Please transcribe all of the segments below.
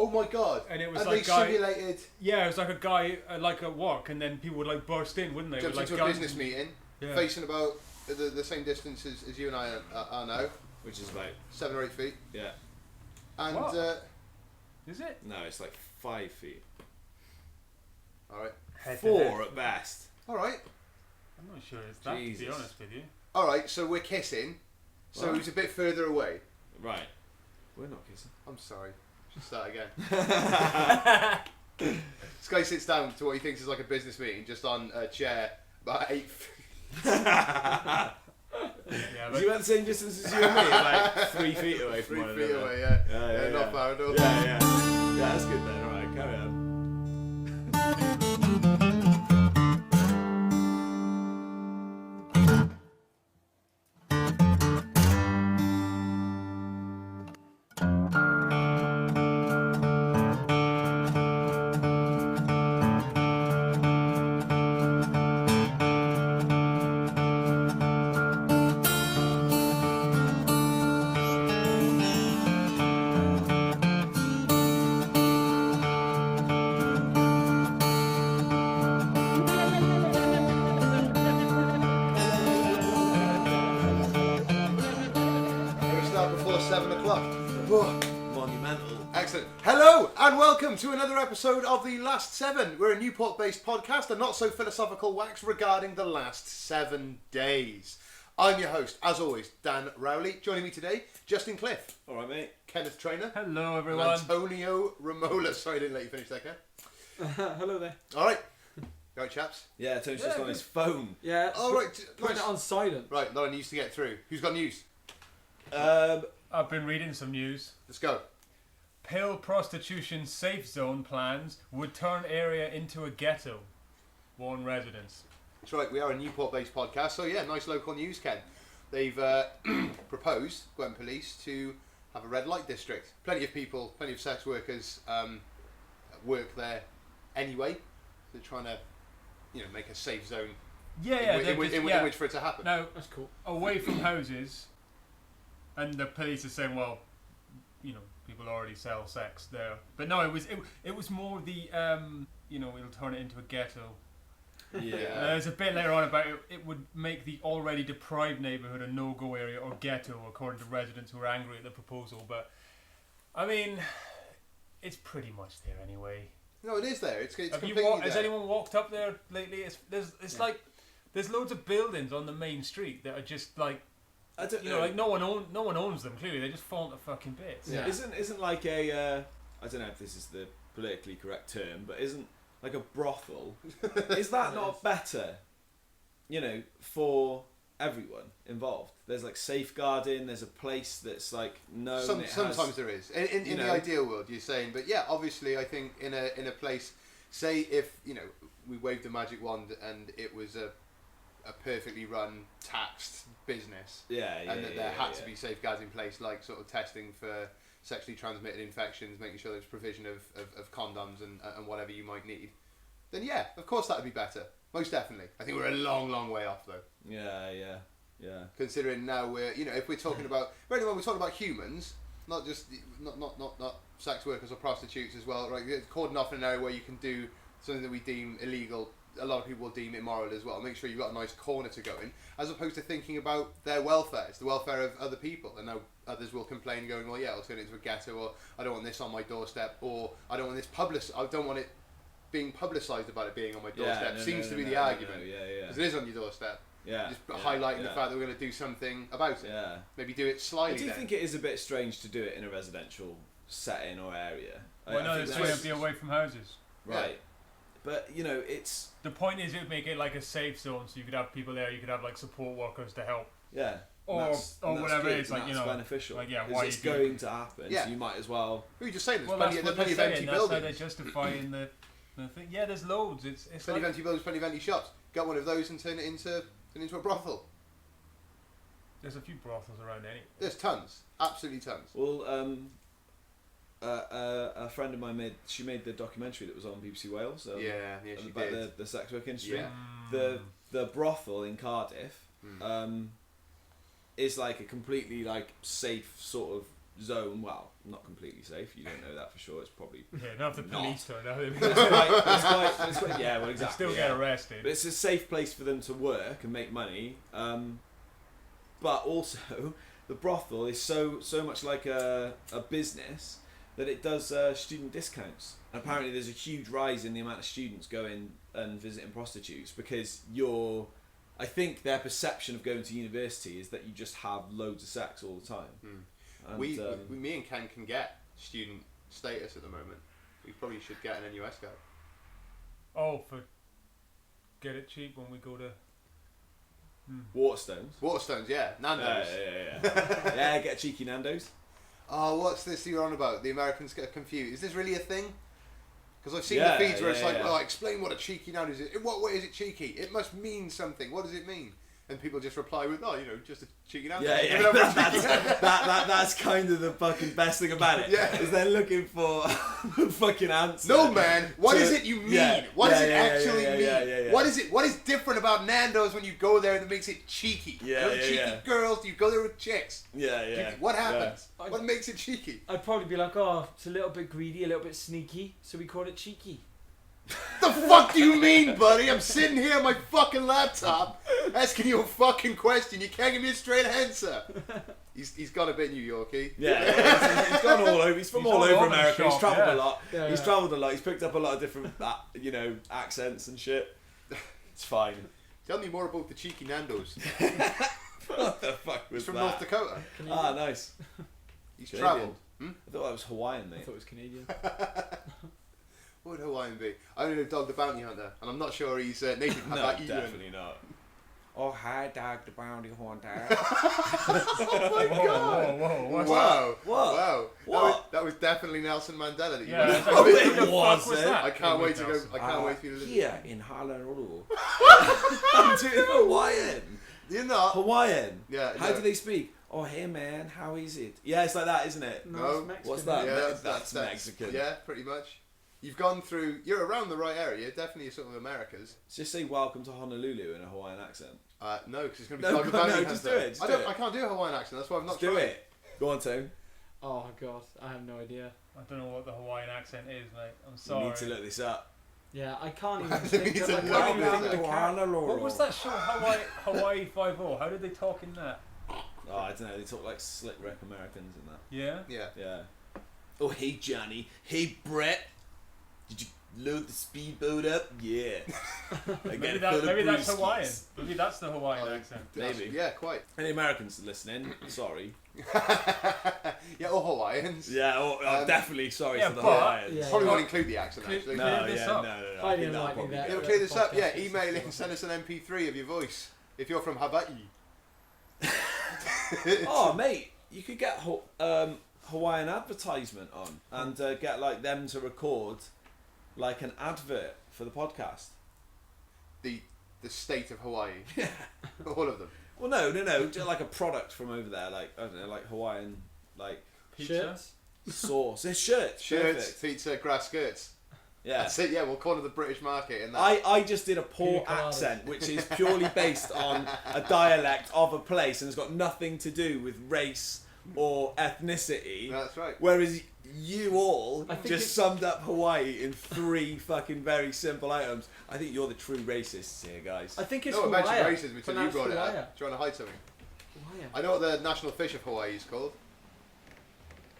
Oh my god! And it was and like they simulated. Yeah, it was like a guy like at work, and then people would like burst in, wouldn't they? Jumped with, into like, a business meeting, Yeah. facing about the same distance as you and I are now, Which is about 7 or 8 feet. yeah. And What? Is it? No, it's like 5 feet. all right, Head to 4 head. at best. all right, I'm not sure it's that, to be Jesus. honest with you. all right. So we're kissing. So What? he's a bit further away. Right. We're not kissing. I'm sorry. Should start again. This guy sits down to what he thinks is like a business meeting, just on a chair about 8 feet. Yeah, Is you at the same distance as you and me? Like 3 feet away from 3 one feet another. away, yeah. Yeah, Not far at all. Yeah, yeah. Yeah, that's good then. Alright, carry on. We'll start before 7 o'clock. Whoa. Monumental. Excellent. Hello and welcome to another episode of The Last 7. We're a Newport-based podcast, a not-so-philosophical wax regarding the last 7 days. I'm your host, as always, Dan Rowley. Joining me today, Justin Cliff, Alright, mate. Kenneth Trainer, Hello, and everyone. Antonio Romola. Sorry I didn't let you finish that, Ken. Hello there. All right. All right, chaps. Yeah, Tony's just Yeah, on his phone. Yeah. All right. Putting Nice. it on silent. Right, not a news to get through. Who's got news? I've been reading some news. Let's go. Pill prostitution safe zone plans would turn area into a ghetto. Warn residents. That's right, we are a Newport-based podcast, so yeah, nice local news, Ken. They've proposed, Gwent Police, to have a red light district. Plenty of people, plenty of sex workers work there anyway. They're trying to, make a safe zone in which for it to happen. Now, That's cool. away from houses, and the police are saying, well, people already sell sex there. But no, it was more the, we'll turn it into a ghetto. Yeah. There's a bit later on about it would make the already deprived neighbourhood a no-go area or ghetto, according to residents who are angry at the proposal. But, I mean, it's pretty much there anyway. No, it is there. It's Have completely you has there. anyone walked up there lately? It's like there's loads of buildings on the main street that are just like I don't know. like no one owns them. Clearly, they just fall to fucking bits. Yeah. Isn't like a I don't know if this is the politically correct term, but isn't like a brothel? Is that not better? For everyone involved. There's like safeguarding. There's a place that's like known. Sometimes there is. In the ideal world, you're saying, but yeah, obviously, I think in a place, say if we waved a magic wand and it was a perfectly run taxed business, and that there had to be safeguards in place, like sort of testing for sexually transmitted infections, making sure there's provision of condoms and whatever you might need, then yeah, of course that would be better. Most definitely. I think we're a long, long way off though. Yeah. Considering now we're, if we're talking about, bearing in mind we're talking about humans, not just not sex workers or prostitutes as well, right? Cordon off in an area where you can do something that we deem illegal. A lot of people will deem immoral as well. Make sure you've got a nice corner to go in, as opposed to thinking about their welfare. It's the welfare of other people, and now others will complain, going, "Well, yeah, I'll turn it into a ghetto," or "I don't want this on my doorstep," or "I don't want this I don't want it being publicised about it being on my doorstep." Seems to be the argument. Because it is on your doorstep. Yeah. Just highlighting the fact that we're going to do something about it. Yeah. Maybe do it slyly. I do think it is a bit strange to do it in a residential setting or area. Well, no, I it's think going to be away from houses. right. Yeah. But it's The point is, it would make it like a safe zone, so you could have people there. You could have like support workers to help, yeah. or That's whatever good, it is. Like and that's beneficial. like, yeah, 'Cause why it's you do- going to happen. Yeah. So you might as well. We were just saying there's Well, plenty, that's there's what plenty of they're empty saying. That's how they're buildings. justifying the thing. Yeah, there's loads. It's Plenty like, of empty buildings, plenty of empty shops. Get one of those and turn it into a brothel. there's a few brothels around anyway. There's tons, absolutely tons. Well, a friend of mine made the documentary that was on BBC Wales. Yeah, she about did. the sex work industry. Yeah. The brothel in Cardiff is like a completely like safe sort of zone. Well, not completely safe. You don't know that for sure. It's probably Yeah, not if the Not. police turn up. it's quite, yeah, well, They exactly. still get arrested. But it's a safe place for them to work and make money. But also, the brothel is so much like a business that it does student discounts. And apparently, there's a huge rise in the amount of students going and visiting prostitutes because I think their perception of going to university is that you just have loads of sex all the time. And, me and Ken can get student status at the moment. We probably should get an NUS card. Oh, for get it cheap when we go to. Waterstones. Waterstones, yeah. Nando's. Yeah. Yeah, get a cheeky Nando's. Oh, what's this you're on about? The Americans get confused. Is this really a thing? Because I've seen Yeah, the feeds where it's yeah, like, yeah. oh, explain what a cheeky Nando's is. In what way is it cheeky? It must mean something. What does it mean? And people just reply with, oh, just a cheeky Nando's. Yeah. That's kind of the fucking best thing about it. Yeah. Is they're looking for the fucking answer. No, man. What is it you mean? Yeah. What does it Yeah, actually mean? yeah. What is it? What is different about Nando's when you go there that makes it cheeky? Yeah, yeah, cheeky yeah. girls? Do you go there with chicks? Yeah. What happens? Yeah. What makes it cheeky? I'd probably be like, oh, it's a little bit greedy, a little bit sneaky, so we call it cheeky. The fuck do you mean, buddy? I'm sitting here on my fucking laptop asking you a fucking question. You can't give me a straight answer. He's got a bit New Yorky. Yeah. He's gone all over. He's from He's all all over over the America. shop, He's travelled yeah. a lot. Yeah, He's yeah. travelled a lot. He's picked up a lot of different, accents and shit. It's fine. Tell me more about the cheeky Nando's. What the fuck He's was from that? North Dakota. Ah, nice. He's Canadian. travelled. I thought that was Hawaiian, I mate. thought it was Canadian. What would Hawaiian be? I only know Dog the Bounty Hunter, and I'm not sure he's native No, Hawaiian. definitely not. Oh, hi, Dog the Bounty Hunter. Oh my god! Whoa, what's Wow! What? Wow! What? That was definitely Nelson Mandela. That you Yeah, made. it's like, Oh, who it the fuck was, was eh? that? I can't wait to go. Nelson. I can't wait for you to listen. Here in Honolulu. I'm doing Hawaiian. You're not. Hawaiian. Yeah. How no. do they speak? Oh, hey man, how is it? Yeah, it's like that, isn't it? No, No. it's Mexican. What's that? Yeah, That's Mexican. Yeah, pretty much. You've gone through. You're around the right area. Definitely sort of Americas. Just say welcome to Honolulu in a Hawaiian accent. No, because it's going to be No, Dog the no, Bounty just Hunter. do it, just I do don't. it. I can't do a Hawaiian accent. That's why I've not Let's do tried. it. Go on, Tone. Oh god, I have no idea. I don't know what the Hawaiian accent is, mate. I'm You sorry. need to look this up. Yeah, I can't even I think need of to I look can't even this think up. of the character. What was that show? Hawaii 5-0. How did they talk in that? Oh, I don't know. They talk like slick Rick Americans and that. Yeah. Yeah. Yeah. Oh, hey Johnny. Hey Brett. Did you load the speedboat up? Yeah. Maybe that's Hawaiian. Maybe that's the Hawaiian accent. Maybe. Yeah, quite. Any Americans listening? Sorry. Yeah, or Hawaiians. Yeah, definitely sorry Yeah, for the but- Hawaiians. Yeah. Probably won't include the accent Clear- actually. clear No, this yeah, up. no. Highly I think that'll unlikely probably that- go. It'll clear this up. Yeah, Podcast email is- in, send us an MP3 of your voice if you're from Hawaii. Oh, mate, you could get Hawaiian advertisement on and get like them to record like an advert for the podcast. the state of Hawaii. Yeah. All of them. Well, no, just like a product from over there, like I don't know, like Hawaiian, like Pizza. Shirts. sauce. It's shirts. Shirts, Perfect. pizza, grass skirts. Yeah. That's it. Yeah, we'll corner the British market in that. I just did a poor Pina coladas. accent, which is purely based on a dialect of a place and has got nothing to do with race or ethnicity. That's right. Whereas you all I think just summed up Hawaii in 3 fucking very simple items. I think you're the true racists here, guys. I think it's No one mentioned Hawaii. racism until you Pronounced brought it Hawaii. up. Do you want to hide something? Hawaii. I know what the national fish of Hawaii is called.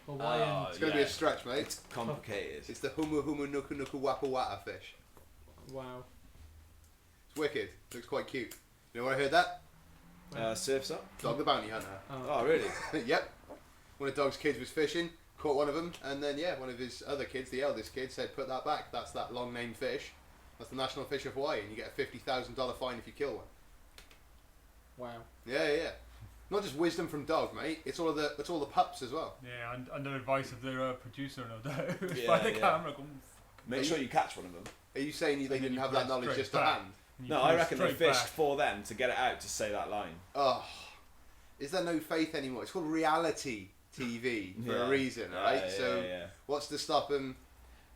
Hawaiian. Oh, It's going to be a stretch, mate. It's complicated. It's the humu humu nuku nuku wapa wata fish. Wow. It's wicked. Looks quite cute. You know where I heard that? Surf's up. Dog the Bounty Hunter. Oh, really? Yep. One of Dog's kids was fishing, caught one of them, and then one of his other kids, the eldest kid, said, "Put that back. That's that long named fish. That's the national fish of Hawaii, and you get a $50,000 fine if you kill one." Wow. Yeah. Not just wisdom from Dog, mate. It's all the pups as well. Yeah, and under advice of their producer, no doubt. Yeah, By the yeah. camera, going, Make sure you catch one of them. Are you saying they And then didn't you have that press knowledge straight just to back. hand? You No, put I it reckon they straight fished back. for them to get it out to say that line. Oh, is there no faith anymore? It's called reality TV for a reason, right? Yeah. What's to stop them?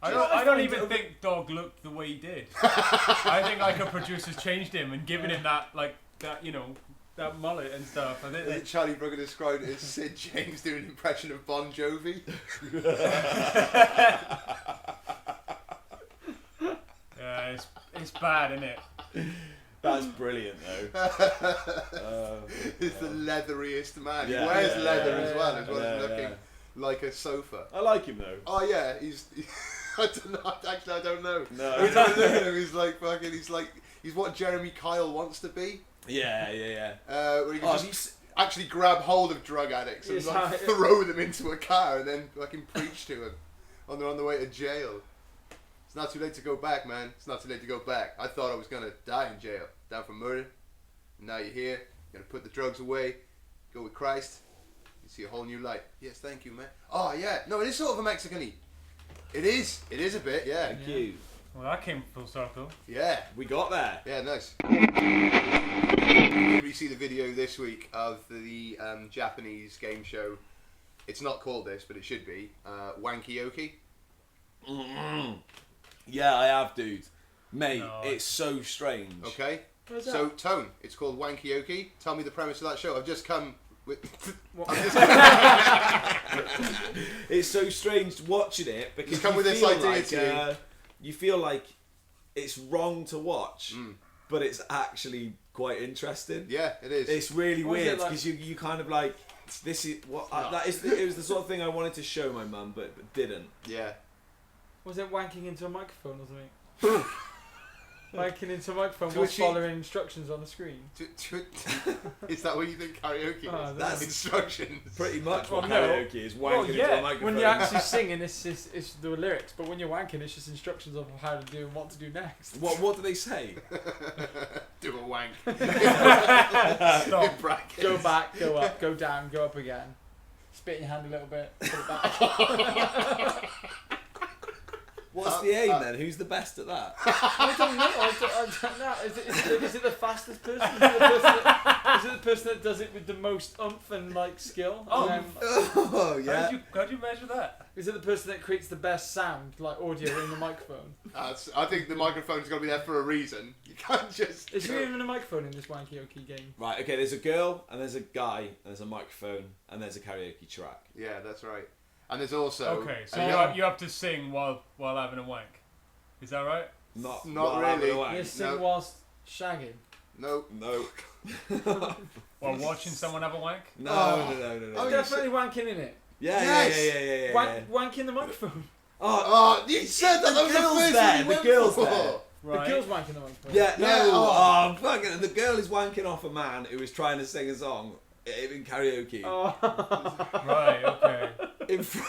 I don't even think Dog looked the way he did. I think like a producer's changed him and given him that that mullet and stuff. I think I think Charlie Brooker described it as Sid James doing an impression of Bon Jovi. yeah, it's bad, isn't it? That's brilliant though. He's the leatheriest man. Yeah, he wears yeah, leather yeah, as well as looking yeah. like a sofa. I like him though. Oh yeah, he's. I don't know. Actually, I don't know. No. Every time I look at him, he's like fucking. He's what Jeremy Kyle wants to be. Yeah. Where he can just actually grab hold of drug addicts and Yes, like, throw them into a car and then fucking preach to them on the way to jail. It's not too late to go back, man. It's not too late to go back. I thought I was gonna die in jail, down for murder. And now you're here. You're gonna put the drugs away, go with Christ. You see a whole new light. Yes, thank you, man. Oh yeah, no, it is sort of a Mexican-y. It is a bit, yeah. Thank you. Well, that came full circle. Yeah. We got there. Yeah, nice. We see the video this week of the Japanese game show. It's not called this, but it should be Wankyoki. Yeah, I have, dude. Mate, No. it's so strange. Okay. What's So that? Tone, it's called Wankyoki. Tell me the premise of that show. I've just come with. It's so strange watching it because Just come you with this feel idea like, to you. you feel like it's wrong to watch, Mm. but it's actually quite interesting. Yeah, it is. It's really What is weird it like? because you kind of like this is what No. that is. It was the sort of thing I wanted to show my mum, but didn't. Yeah. Was it wanking into a microphone or something? Wanking into a microphone To while achieve- following instructions on the screen. Is that what you think karaoke is? Oh, that's- instructions. Pretty much Well, what no. karaoke is. Wanking into a microphone. when you're actually singing, it's the lyrics, but when you're wanking, it's just instructions of how to do and what to do next. What do they say? Do a wank. Stop. In brackets. Go back, go up, go down, go up again. Spit in your hand a little bit, put it back. What's the aim then? Who's the best at that? I don't know. I don't know. Is it the fastest person? Is it the person that does it with the most oomph and like skill? Oh. And Oh How do you measure that? is it the person that creates the best sound, like audio in the microphone? I think the microphone's got to be there for a reason. You can't just. Is there even a microphone in this Wankyoki game? Right, okay, there's a girl, and there's a guy, and there's a microphone, and there's a karaoke track. Yeah, that's right. And there's also. Okay, so a you have to sing while having a wank. Is that right? Not Not having really. a wank. You sing no. whilst shagging. No. No. While watching someone have a wank? No, Oh. no. Oh, you Definitely wanking in it. Yeah, Yes. yeah. Wanking the microphone. Oh, Oh, you said that. That was the girl's first there, one you the went girl's for. there. Right. The girl's wanking the microphone. yeah, no. Yeah, Oh, fucking. The girl is wanking off a man who is trying to sing a song in karaoke. Oh. Right. Okay. In front.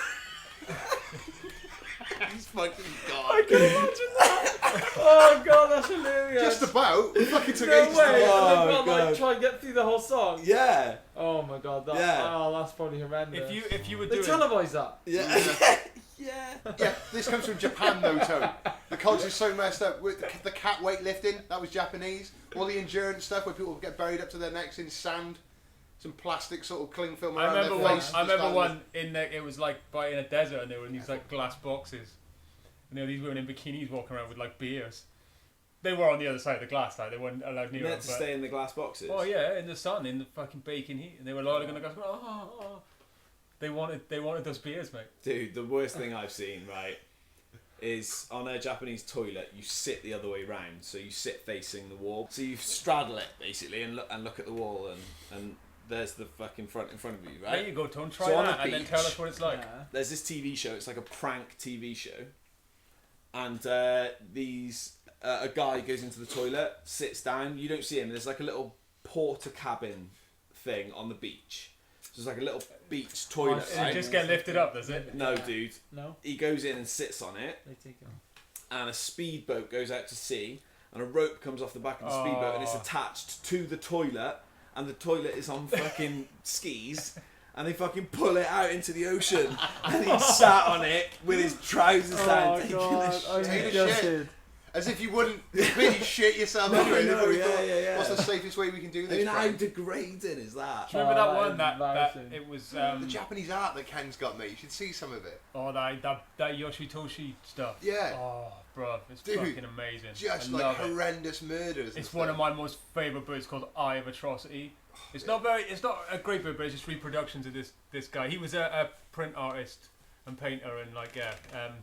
He's fucking I gone. can imagine that. Oh god, that's hilarious. Just about. It fucking took no ages way. to And get. Oh, they've got God. like try and get through the whole song. Yeah. Oh my god, that, Yeah. oh, that's probably horrendous. If you were they doing televise that. Yeah. Yeah. Yeah, this comes from Japan though, Tone. The culture's so messed up. With the cat weightlifting, that was Japanese. All the endurance stuff where people get buried up to their necks in sand. Some plastic sort of cling film I around remember their one. face. I remember Just one in there. It was like in a desert, and they were in these like glass boxes, and there were these women in bikinis walking around with like beers. They were on the other side of the glass, like they weren't allowed near Meant it. to stay in the glass boxes. Oh yeah, in the sun, in the fucking baking heat, and they were lolling on the glass. Oh. They wanted those beers, mate. Dude, the worst thing I've seen, right, is on a Japanese toilet, you sit the other way round, so you sit facing the wall. So you straddle it, basically, and look at the wall, and there's the fucking front in front of you, There right? you go, Tone. Try So on that, the and then beach- tell us what it's like. Yeah. There's this TV show, it's like a prank TV show, and a guy goes into the toilet, sits down, you don't see him, there's like a little porta cabin thing on the beach. So it's like a little beach toilet, Does Does right? it just get lifted up, does it? No, Yeah. dude. No, He goes in and sits on it, they take it. and a speedboat goes out to sea, and a rope comes off the back of the speedboat, and it's Oh. attached to the toilet, and the toilet is on fucking skis, and they fucking pull it out into the ocean, and he's sat on it with his trousers down, taking the shit. I Taking a just shit. did. As if you wouldn't really shit yourself. No, anyway. no, They've yeah, thought, yeah. What's the safest way we can do I this? mean, how Frank? degrading is that? Do you remember that Oh, one that embarrassing. it was The Japanese art that Ken's got, mate. You should see some of it. that Yoshitoshi stuff. Yeah. Oh, bro, it's Dude, fucking amazing. Just I like love it. horrendous murders. and It's one of stuff. my most favourite books called Eye of Atrocity. It's not a great book, but it's just reproductions of this guy. He was a print artist and painter, and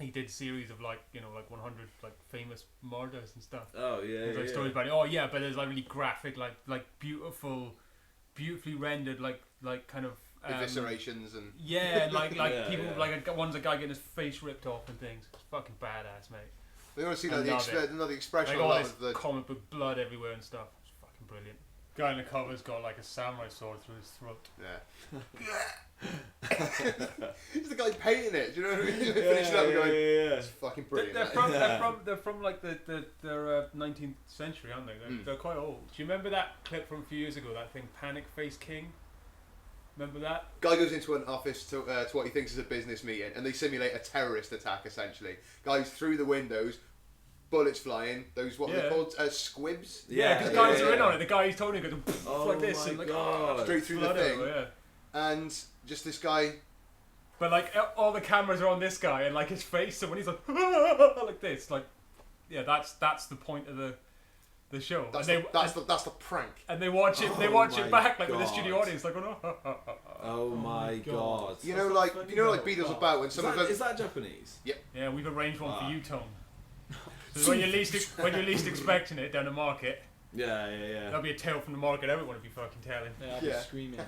he did series of 100 famous murders and stuff. Oh yeah, There's stories about it. Oh yeah, but there's really graphic, beautifully rendered, kind of eviscerations and yeah, Yeah, people yeah. One's a guy getting his face ripped off and things. It's fucking badass, mate. we want to see I love it. the expression All of this the comic book blood everywhere and stuff. It's fucking brilliant. Guy in the cover's got a samurai sword through his throat. yeah. He's the guy painting it. Do you know what I mean? Finishing up and going, yeah. it's fucking brilliant. They're that. from they're from the 19th century, aren't they? They're quite old. Do you remember that clip from a few years ago? That thing, Panic Face King. Remember that? Guy goes into an office to what he thinks is a business meeting, and they simulate a terrorist attack. Essentially, guys through the windows, bullets flying. Those what are they called? Squibs. Yeah, because guys are in on it. The guy who's told him goes Oh like this my and God. Straight through the blood thing. everywhere, yeah. And just this guy. But all the cameras are on this guy and his face, so when he's like this, that's the point of the show. That's the prank. And they watch it. They Oh watch my it back with the God. studio audience, oh. Oh my God. You know, like Beatles About when some of them. Is that Japanese? Yeah, we've arranged one for Ah. you, Tom. So when you're least expecting it down the market, Yeah. that'll be a tale from the market. Everyone will be fucking telling. Yeah, I'll be Yeah. screaming.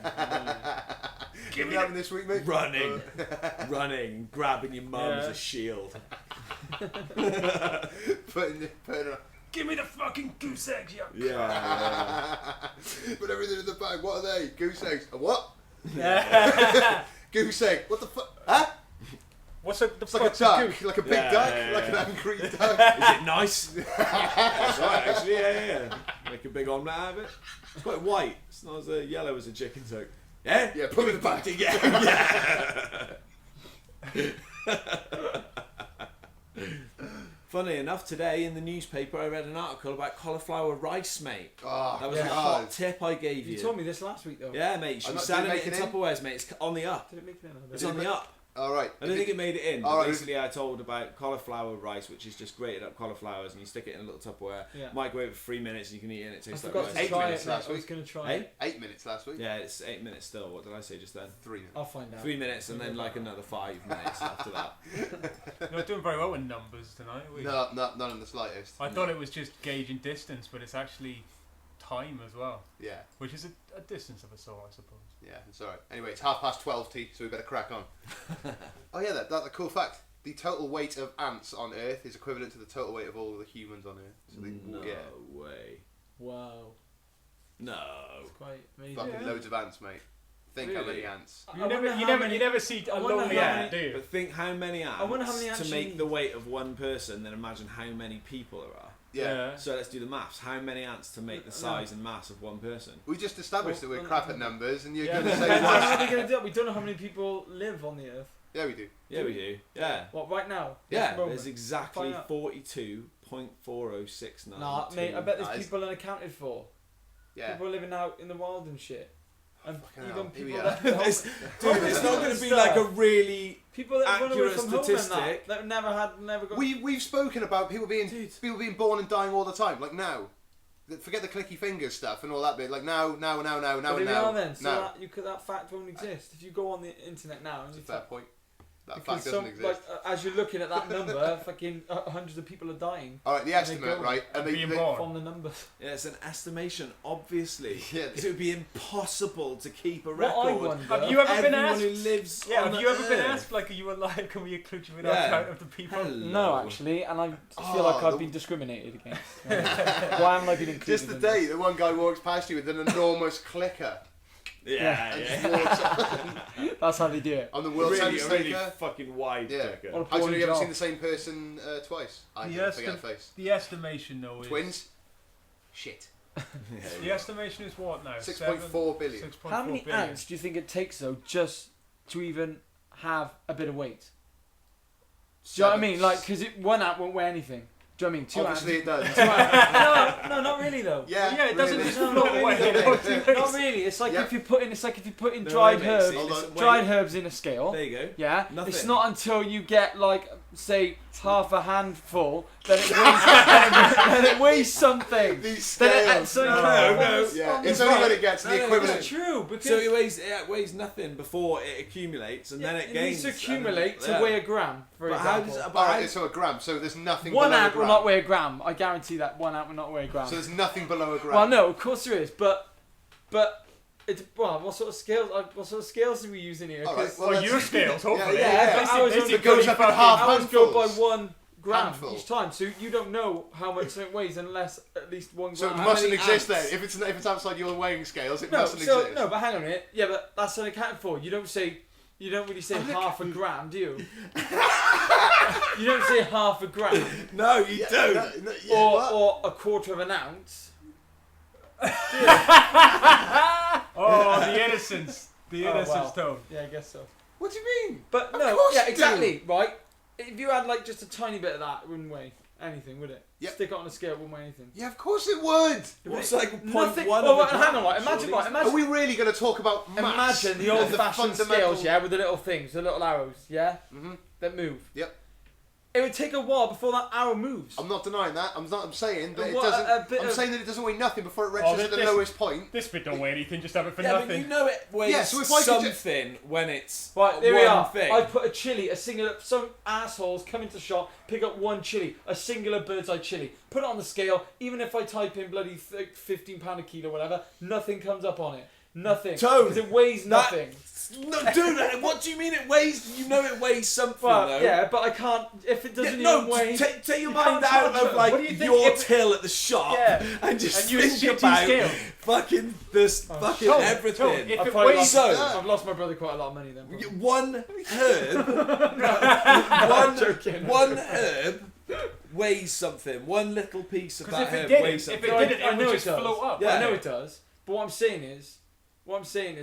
Give me having this week, mate. Running, running, grabbing your mum as Yeah. a shield. putting her. Give me the fucking goose eggs, you. Yeah. Put everything in the bag. What are they? Goose eggs. A what? Yeah. Goose egg. What the fuck? Huh? What's the It's like a fuck's a duck, goose? like a big Yeah, duck, yeah, like yeah. an angry duck. Is it nice? That's right, actually. Yeah. Make a big omelette out of it. It's quite white. It's not as yellow as a chicken toque. Yeah. Yeah, put it in the bag. Yeah. Funny enough, today in the newspaper I read an article about cauliflower rice, mate. Oh, That was Yeah. a hot tip I gave you. You told me this last week though. Yeah, mate. She I'm was not selling it making in it. Tupperwares, mate. It's on the up. Did it make it in? It's on the up. All right. I don't think it made it in. All But right. basically, I told about cauliflower rice, which is just grated up cauliflowers, and you stick it in a little Tupperware, Yeah. microwave it for 3 minutes, and you can eat it, and it I tastes like forgot rice. to 8 try minutes it. Mate. last I was week. going to try Hey? it. 8 minutes last week. Yeah, it's 8 minutes still. What did I say just then? 3 minutes. I'll find out. 3 minutes, and then like another 5 minutes after that. You're not doing very well with numbers tonight, are we? No, none in the slightest. I thought it was just gauging distance, but it's actually time as well, Yeah, which is a distance of a sort, I suppose. yeah, it's all right. Anyway, it's 12:30, T, so we better crack on. Oh yeah, that's a cool fact. The total weight of ants on Earth is equivalent to the total weight of all the humans on Earth. So No yeah, way. Wow. No. It's quite amazing. fucking Yeah. loads of ants, mate. Think how many Really? ants. I You wonder never, how you never, many- you never see a I wonder lonely how ant, many- do you? But think how many ants wonder how many ants to you make need. the weight of one person, then imagine how many people there are. Yeah. So let's do the maths. How many ants to make the size and mass of one person? We just established that we're Well, crap at numbers, and you're Yeah. going to say How what? are we going to do it? We don't know how many people live on the earth. Yeah, we do. Yeah, we do. Yeah. What, right now? Yeah, This moment? there's exactly Find out. 42.4069. Nah, mate, I bet Nah, there's it's- people unaccounted for. Yeah. People living out in the wild and shit. And Fucking even hell, here we people are. that It's- Dude, it's not going to be like a really. people that run away accurate from home and statistic. that never got. We've spoken about people being Dude. born and dying all the time. Like now, forget the clicky fingers stuff and all that bit. Like now, But here we now. are then. So now. that fact won't exist. If you go on the internet now and That's a you fair type- point. That because fact doesn't exist. as you're looking at that number, fucking hundreds of people are dying All right, the they estimate, go right? And being born. from the numbers. Yeah, it's an estimation, obviously. Yeah. Because it would be impossible to keep a What I record. wonder- Have you ever been Everyone asked? who lives Yeah, on have you ever been Earth. asked, like, are you alive? Can we include you in Yeah. our count of the people? Hello. No, actually, and I feel Oh, like I've the- been discriminated against. Why haven't I been included? Just the in day this? that one guy walks past you with an enormous clicker Yeah, and yeah. just walks up That's how they do it. on the world Really, census really taker. fucking wide Yeah. clicker. What a How have boring you ever job. seen the same person twice? I The don't forget estim- a face. The estimation, though, is... Twins? Shit. The estimation is what now? 6.4 billion. 6.4 How many billion. ants do you think it takes though, just to even have a bit of weight? Do you know what I mean? Like, because one ant won't weigh anything. Do you know what I mean? 2 ants. Obviously it does. No, not really though. Yeah, Yeah, it doesn't really. just No, float not away. really. Not really. It's like Yeah. if you put in No, dried wait, herbs, see, Hold on. listen, dried wait. herbs in a scale. There you go. Yeah. Nothing. It's not until you get like say half a handful that it weighs then it weighs something. These Then scales. No. Yeah, it's only when it gets the No, equivalent. It's true because So it weighs nothing before it accumulates, and then it gains. needs to accumulate to yeah. weigh a gram, for But how example. does Alright, so a gram. So there's nothing One below a ant will gram. not weigh a gram. I guarantee that one ant will not weigh a gram. So there's nothing below a gram. Well, no, of course there is, but it's what sort of scales? What sort of scales are we using here? All right, 'Cause- well, Well, that's- your scales, hopefully. Yeah, but ours Basically, It goes up in half ours go by handfuls. 1 gram Handful. each time, so you don't know how much it weighs unless at least 1 So gram. it How mustn't many exist ants? then. If it's outside your weighing scales, it no, mustn't so exist. no, but hang on a minute. Yeah, but that's unaccounted for. You don't really say half a gram, do you? You don't say half a gram No, you don't. or a quarter of an ounce. Oh, the innocence. The Oh, innocence wow. tone. Yeah, I guess so. What do you mean? But Of no, course yeah, you do. exactly, right? If you had like just a tiny bit of that, it wouldn't weigh anything, would it? Yep. Stick it on a scale, it wouldn't weigh anything. Yeah, of course it would. What's like a Nothing. 0.1 Well, of a hang gram, on, right? Imagine, surely? right? Are Imagine, we really going to talk about maths? imagine the and old-fashioned fundamental- scales, yeah, with the little things, the little arrows, yeah, Mhm. that move. Yep. It would take a while before that arrow moves. I'm not denying that. I'm saying that And it what, doesn't. a bit I'm of- saying that it doesn't weigh nothing before it registers at the this- lowest point. This bit don't weigh anything, just have it for Yeah, nothing. but you know it weighs Yeah, so if I could something when it's Right, there one we are. thing. I put a chili, a singular. Some assholes come into shop, pick up one chili, a singular bird's eye chili, put it on the scale. Even if I type in bloody £15 a kilo, whatever, nothing comes up on it. Nothing. Tone, Because it weighs that- nothing. No, dude, what do you mean it weighs? You know it weighs something, Well, though. yeah, but I can't. If it doesn't no, even weigh. take your you mind can't out touch of it. like What do you think your if- till at the shop Yeah. and just And you think shitty about scale. fucking this, Oh, fucking Tone, everything. Tone, if I've it probably weighs lost, so- I've lost my brother quite a lot of money then. probably. One herb, I'm joking. one herb weighs something. One little piece of Because that if it herb did, weighs if something. it No, I- did, I it know would it just does. float up. Yeah. I know it does. But what I'm saying is,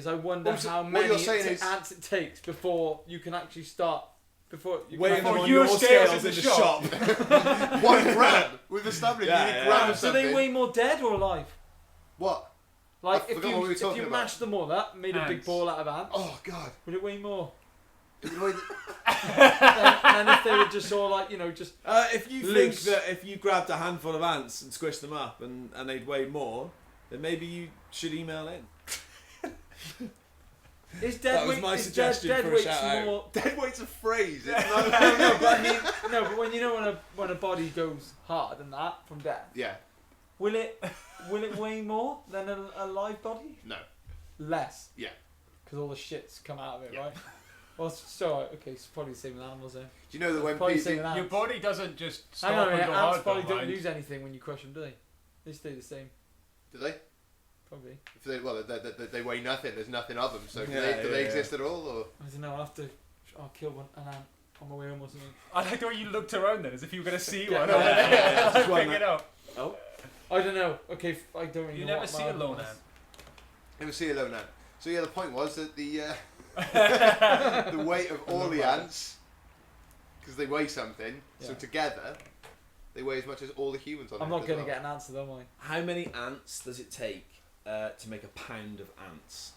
I wonder What how you're many saying is- ants it takes before you can actually start. Before you Weighing can them Before on your your scales scales in in the the shop. 1 gram. We've established Yeah, you need a yeah. gram of So something. they weigh more dead or alive? What? Like I if forgot what we were you talking about. mashed them all up, made a big Ants. ball out of ants, Oh God. would it weigh more? It would weigh- And if they were just all like just If you Loose. think that if you grabbed a handful of ants and squished them up and they'd weigh more, then maybe you should email in. is dead That was weight my is suggestion dead for a weight's shout-out. more. Dead weight's a phrase. It's No, not. no, but I mean, no, but when you know when a body goes hard and that from death, Yeah. will it weigh more than a live body? No. Less. Yeah. Because all the shits come out of it, Yeah. right? Well, so okay, it's probably the same with animals then. Do you know that when Probably the people? same with Your ants. body doesn't just stop Hang on a and minute, go ants hard, probably though, don't mind. lose anything when you crush them, do they? They stay the same, Do they? probably. If they well, they weigh nothing. There's nothing of them. So do Yeah, they, do they yeah. exist at all? Or I don't know. I'll kill an ant on my way home or something. I like the way you looked around then, as if you were going to see Yeah, one. yeah, over yeah, there. yeah, just one Pick it up. Oh, I don't know. Okay, I don't really You know never what see my a lone animal is. ant. never see a lone ant. So yeah, the point was that the the weight of all the ants, because they weigh something, so Yeah. together they weigh as much as all the humans on I'm Earth not as going to well. get an answer, though, am I? how many ants does it take to make a pound of ants?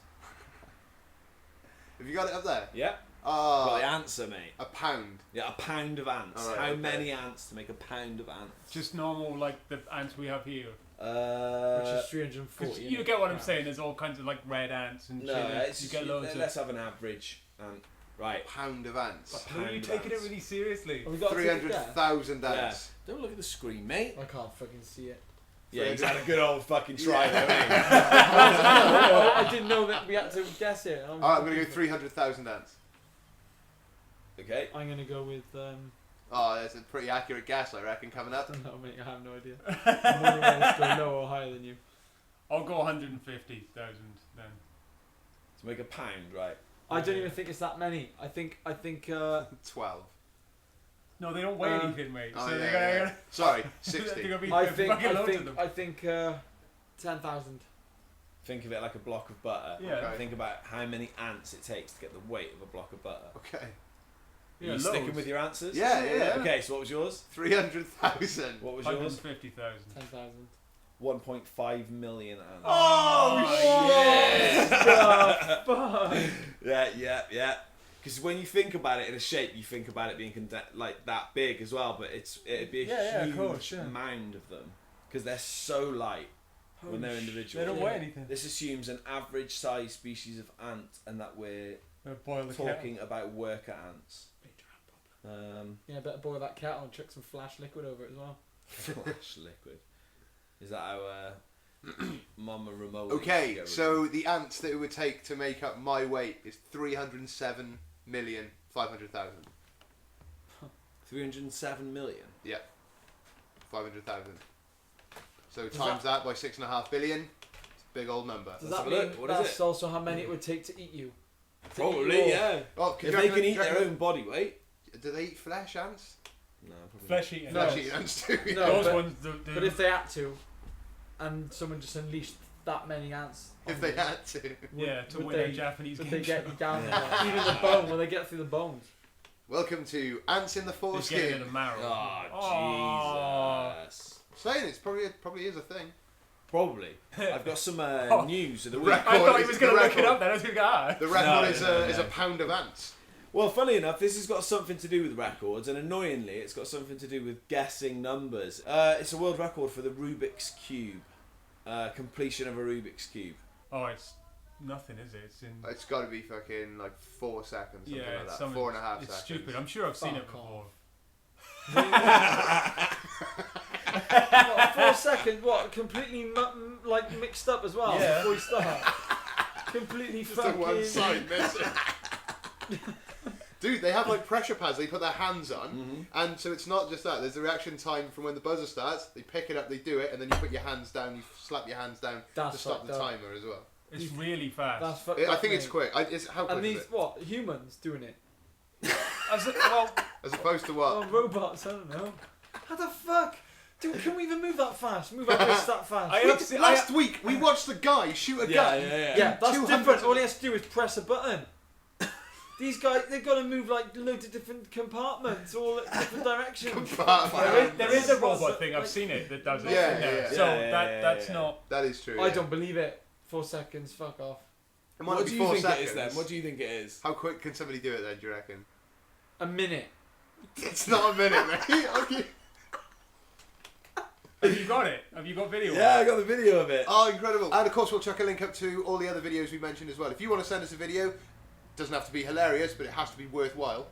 Have you got it up there? Yeah. Well, the Ah, answer, mate. a pound. Yeah, a pound of ants. Alright, How okay. many ants to make a pound of ants? Just normal, like the ants we have here. Which Uh, is 340. Because you innit? get what I'm Yeah. saying. There's all kinds of like red ants and no, shit. it's You get loads let's of. have an average ant. Right. Pound of ants. A No, you're pound of taking it ants. really seriously. Have we got to take it down? 300,000 Yeah. ants. Don't look at the screen, mate. I can't fucking see it. Yeah, he's had a good old fucking try, Yeah. though, I didn't know that we had to guess it. Alright, I'm going to go 300,000 ants. Okay. I'm going to go with. Oh, that's a pretty accurate guess, I reckon, coming up. No, mate, I have no idea. I'm more than to go lower or higher than you. I'll go 150,000 then. To make a pound, right? I don't even think it's that many. I think. 12. No, they don't weigh Um, anything, mate. Oh, so yeah, they're yeah. gonna. Sorry, They're 60. gonna be I fucking loads of them. think 10,000. Think of it like a block of butter. Yeah. Okay. Think about how many ants it takes to get the weight of a block of butter. Okay. Yeah, you sticking loads. with your answers? Yeah. Okay, so what was yours? 300,000. What was yours? 150,000. 10,000. 1.5 million ants. Oh, Yeah. Because when you think about it in a shape, you think about it being like that big as well, but it'd be a of huge course, yeah. mound of them because they're so light when they're individual. They don't weigh anything. This assumes an average size species of ant, and that we're Boil the talking about worker ants. Yeah, better boil that kettle and chuck some flash liquid over it as well. Flash liquid. Is that how Mama Remote? Okay, so the ants that it would take to make up my weight is 307,500,000. 307 million. Yeah, 500,000. So times that by 6.5 billion. It's a big old number. Does Let's that have a mean look. What is that's it? also how many it would take to eat you? To eat you Probably, all? yeah. Oh, If they can eat their own body weight. Do they eat flesh ants? No, probably Flesh eating. No. Flesh eating ants too. No, Those but- ones. But if they had to, and someone just unleashed that many ants, If they had to. yeah, to would win they- a Japanese would game they get show. you down? Yeah. Even the bone, when they get through the bones. Welcome to Ants in the Just get it in Foreskin. the marrow. Oh, Jesus. Saying it's probably is a thing. Probably. I've got some news of the week. Record I thought he is- was going the to look it record- up then. I was going to go, The record No, is no, is no. a pound of ants. Well, funny enough, this has got something to do with records, and annoyingly, it's got something to do with guessing numbers. It's a world record for the Rubik's Cube. Completion of a Rubik's Cube. Oh, it's nothing, is it? It's in. It's got to be fucking like 4 seconds, something Yeah, like it's that. something. 4.5 It's seconds. stupid. I'm sure I've seen it Fuck before. What, 4 seconds? What? Completely like mixed up as well Yeah. before you start. Completely Just on fucking. one side, missing. Dude, they have like pressure pads they put their hands on, and so it's not just that. There's the reaction time from when the buzzer starts. They pick it up, they do it, and then you put your hands down, you slap your hands down That's to stop fucked the up. timer as well. It's really fast. That's fucked I up, think it's mate. quick. How quick And is these it? what humans doing it? Well, As opposed to Oh, what? robots. I don't know. How the fuck? Dude, can we even move that fast? Move our wrists that fast? I have seen- Last week we watched the guy shoot a gun. yeah, that's 200 different. All he has to do is press a button. These guys, they've got to move like loads of different compartments, all in different directions. there is a robot thing. I've seen it that does it. Yeah. So Yeah, that's yeah. not. That is true. I yeah. don't believe it. 4 seconds. Fuck off. It might What be do you 4 think seconds. it is then? What do you think it is? How quick can somebody do it then? Do you reckon? A minute. It's not a minute, mate. Okay. Have you got it? Have you got video? of Yeah, I it? got the video of it. Oh, incredible. And of course, we'll chuck a link up to all the other videos we mentioned as well. If you want to send us a video, doesn't have to be hilarious, but it has to be worthwhile.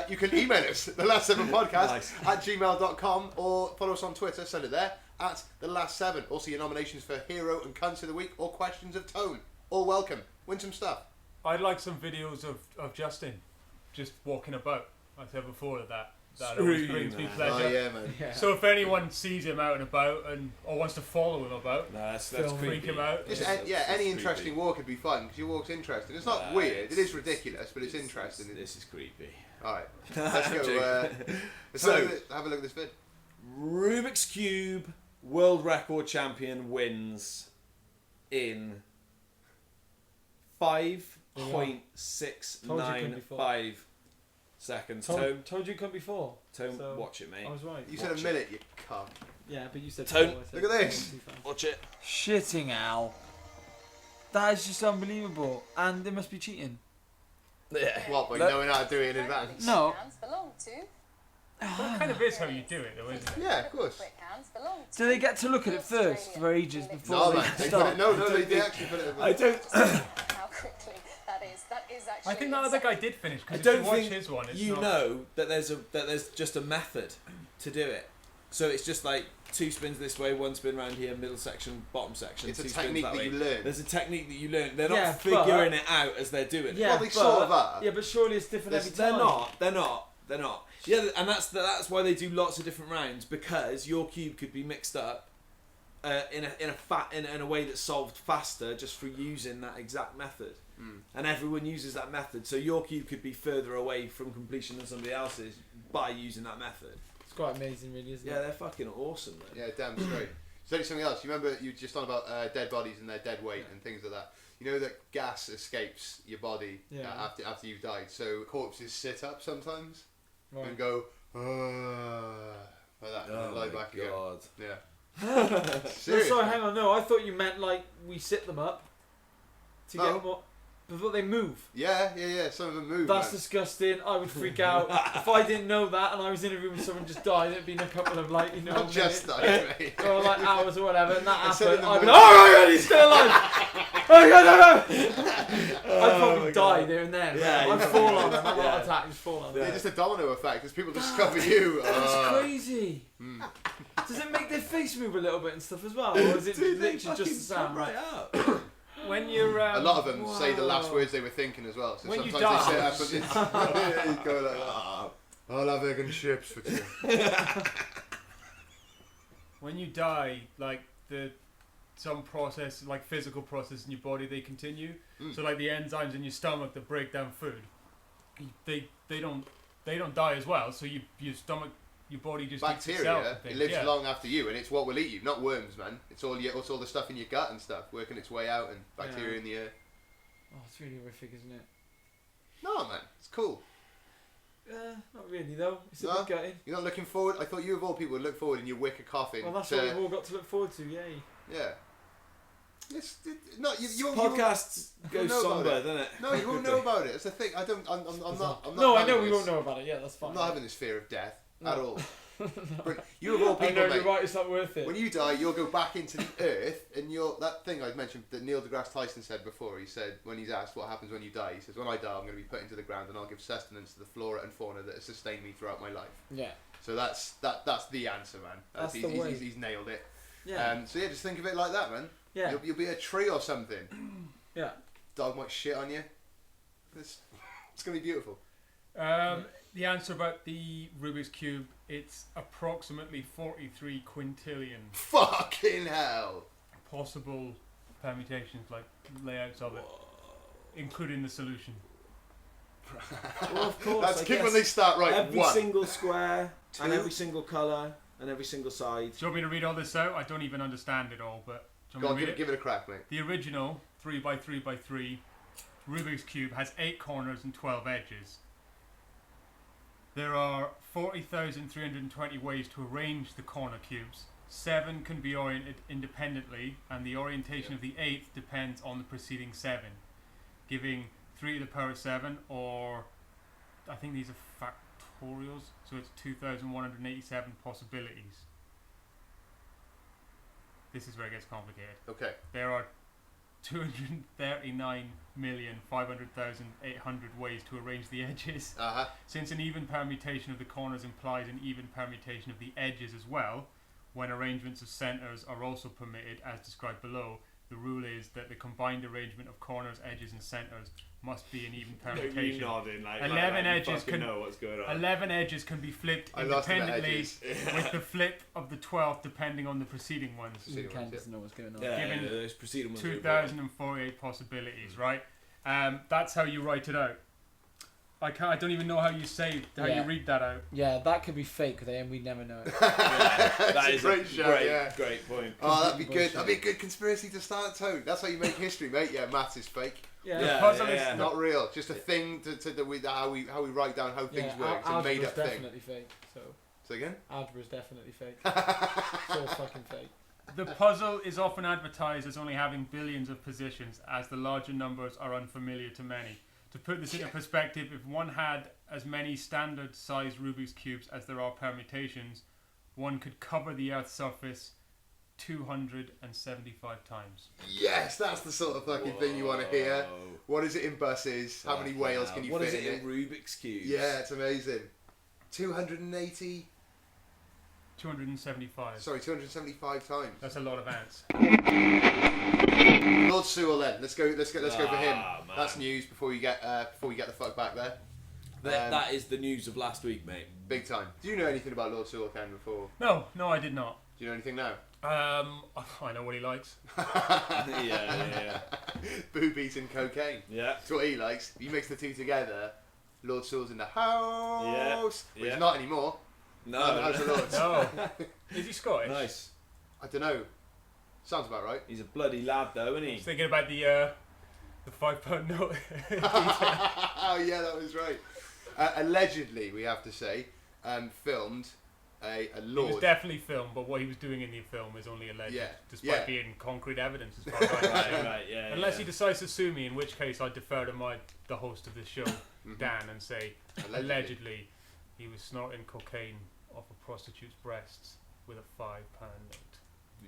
You can email us, the Last 7 Podcast Nice. at gmail.com, or follow us on Twitter, send it there, at the Last 7. Also, your nominations for Hero and Cunts of the Week or Questions of Tone. All welcome. Win some stuff. I'd like some videos of Justin just walking about. I said before that Screw always you, brings me man. pleasure. Oh, yeah, man. Yeah. So if anyone sees him out and about or wants to follow him about, No, that's Film. creepy. freak him out. Just, That's any creepy. interesting walk would be fun, because your walk's interesting. It's not Nah, weird, it is ridiculous, but it's interesting. This is creepy. Alright, let's I'm go. joking. Let's So- have a look at this vid. Rubik's Cube world record champion wins in Told you couldn't be 5.695 seconds. Tone, Told you couldn't before. So, watch it, mate. I was right. You said Watch a minute, you cunt. Yeah, but you said Tone. four, I said Look at this. too fast. Watch it. Shitting hell. That is just unbelievable. And they must be cheating. Yeah. What, by Look. knowing how to do it in advance? No. Hands belong to. That kind of is how you do it, though, isn't it? Yeah, of course. Quick hands belong to. Do they get to look at it first for ages before No, they man. They put start? it, no, they actually put it. I don't. How quickly that is actually. I think that other guy did finish. I Because if don't you watch think his one, it's you not. know that there's just a method to do it. So it's just like 2 spins this way, 1 spin round here, middle section, bottom section. It's a 2 spins technique that that way. you learn. There's a technique that you learn. They're Yeah, not figuring it out as they're doing it. Yeah, Well, they but, sort of are. Yeah, but surely it's different every They're time. not. They're not. Yeah, and that's why they do lots of different rounds, because your cube could be mixed up in a way that's solved faster just for using that exact method. And everyone uses that method, so your cube could be further away from completion than somebody else's by using that method. It's quite amazing, really, isn't Yeah, it? they're fucking awesome, man. Yeah, damn straight. So something else. You remember you were just on about dead bodies and their dead weight and things like that. You know that gas escapes your body Yeah. after you've died. So corpses sit up sometimes and Right. go like that, and then lie back again. God. Yeah. No, Seriously. sorry, hang on. No, I thought you meant like we sit them up to No. get more before they move. Yeah. Some of them move. That's man. disgusting. I would freak out if I didn't know that and I was in a room and someone just died. It'd been a couple of like Not just that, mate. or like hours or whatever, and that I said in happened. the I'd be morning. like, oh my god, he's still alive! Oh no! I'd probably die there and then. Yeah, I'd you fall probably on them. I'd would. heart attack, just fall on them. It's just a domino effect as people discover you. That's crazy. Hmm. Does it make their face move a little bit and stuff as well, or is it Dude, they literally just fucking the sound? come right up. When you're A lot of them say the last Wow. words they were thinking as well. So When you sometimes they die- sit up and you go like that. I'll have egg and chips for two. when you die, like some process, like physical process in your body, they continue. Mm. So like the enzymes in your stomach that break down food, they don't die as well. So your stomach, your body just eats itself Bacteria, and it things. lives Yeah. long after you, and it's what will eat you, not worms, man. It's all the stuff in your gut and stuff working its way out, and bacteria Yeah. in the air. Oh, it's really horrific, isn't it? No, man, it's cool. Not really though. It's a No? bit gutting. You're not looking forward. I thought you of all people would look forward in your wicker coffin. Well, that's to, what we've all got to look forward to. Yay! Yeah. No, you won't. Podcasts go you'll know about somber, it. doesn't it? No, you won't know about it. It's the thing. I'm not. No, I having know we this. won't know about it. Yeah, that's fine. I'm not having this fear of death at No. all. But you of all I people, know mate, you're right. It's not worth it. when you die, you'll go back into the earth, and that thing I mentioned that Neil deGrasse Tyson said before. He said when he's asked what happens when you die, he says, "When I die, I'm going to be put into the ground, and I'll give sustenance to the flora and fauna that has sustained me throughout my life." Yeah. So that's the answer, man. That's He's, the way. he's nailed it. Yeah. So yeah, just think of it like that, man. Yeah. You'll be a tree or something. Yeah. Dog might shit on you. It's going to be beautiful. The answer about the Rubik's Cube, it's approximately 43 quintillion Fucking hell. possible permutations, like layouts of it, including the solution. Well, of course. That's I keep when guess they start right. every One. single square and Two. every single colour and every single side. Do you want me to read all this out? I don't even understand it all, but do you Go want on, me to read give it a crack, mate. The original 3x3x3 Rubik's Cube has 8 corners and 12 edges. There are 40,320 ways to arrange the corner cubes. 7 can be oriented independently, and the orientation of the 8th depends on the preceding 7, giving 3 to the power 7, or I think these are factorials, so it's 2,187 possibilities. This is where it gets complicated. Okay. There are 239,500,800 ways to arrange the edges. Uh-huh. Since an even permutation of the corners implies an even permutation of the edges as well, when arrangements of centres are also permitted as described below, the rule is that the combined arrangement of corners, edges and centres must be an even permutation. nodding like 11 edges can know what's going 11 edges can be flipped I lost him at independently edges. with the flip of the 12th depending on the preceding ones. See what Ken it is. doesn't know what's going on. Yeah, Given those preceding ones. are 2,048 possibilities, right? That's how you write it out. I don't even know how you Yeah. read that out. Yeah, that could be fake, and we'd never know it. that a is great a shout, great, yeah. great point. Oh, that'd be good. Bullshit. That'd be a good conspiracy to start, Tone. That's how you make history, mate. Yeah, maths is fake. Yeah. The Yeah, puzzle yeah, is yeah. Not real. Just a thing how we write down how things work. It's a made up thing. definitely fake. So Say again? algebra's definitely fake. It's all fucking fake. The puzzle is often advertised as only having billions of positions, as the larger numbers are unfamiliar to many. To put this into perspective, if one had as many standard sized Rubik's Cubes as there are permutations, one could cover the Earth's surface 275 times. Yes, that's the sort of fucking thing you want to hear. Whoa. What is it in buses? How many whales Wow. can you What fit is it in in Rubik's Cube? Yeah, it's amazing. 280. 275. Sorry, 275 times. That's a lot of ants. Lord Sewell, then. Let's go for him. Man. That's news before we get the fuck back there. That is the news of last week, mate. Big time. Do you know anything about Lord Sewell, Ken, before? No, I did not. Do you know anything now? I know what he likes. yeah. Boobies and cocaine. Yeah. That's what he likes. You mix the two together. Lord Sewell's in the house. Yeah. Well, Yeah. he's not anymore. Not in the House of Lords. No. Is he Scottish? Nice. I don't know. Sounds about right. He's a bloody lad, though, isn't I was he? thinking about the The £5 note. Oh yeah, that was right. Allegedly, we have to say, filmed a He was lord. definitely filmed, but what he was doing in the film is only alleged, Yeah, despite yeah. being concrete evidence as far as I'm concerned. Right, yeah. Unless he decides to sue me, in which case I defer to the host of this show, Mhm. Dan, and say Allegedly. allegedly he was snorting cocaine off a prostitute's breasts with a £5 note.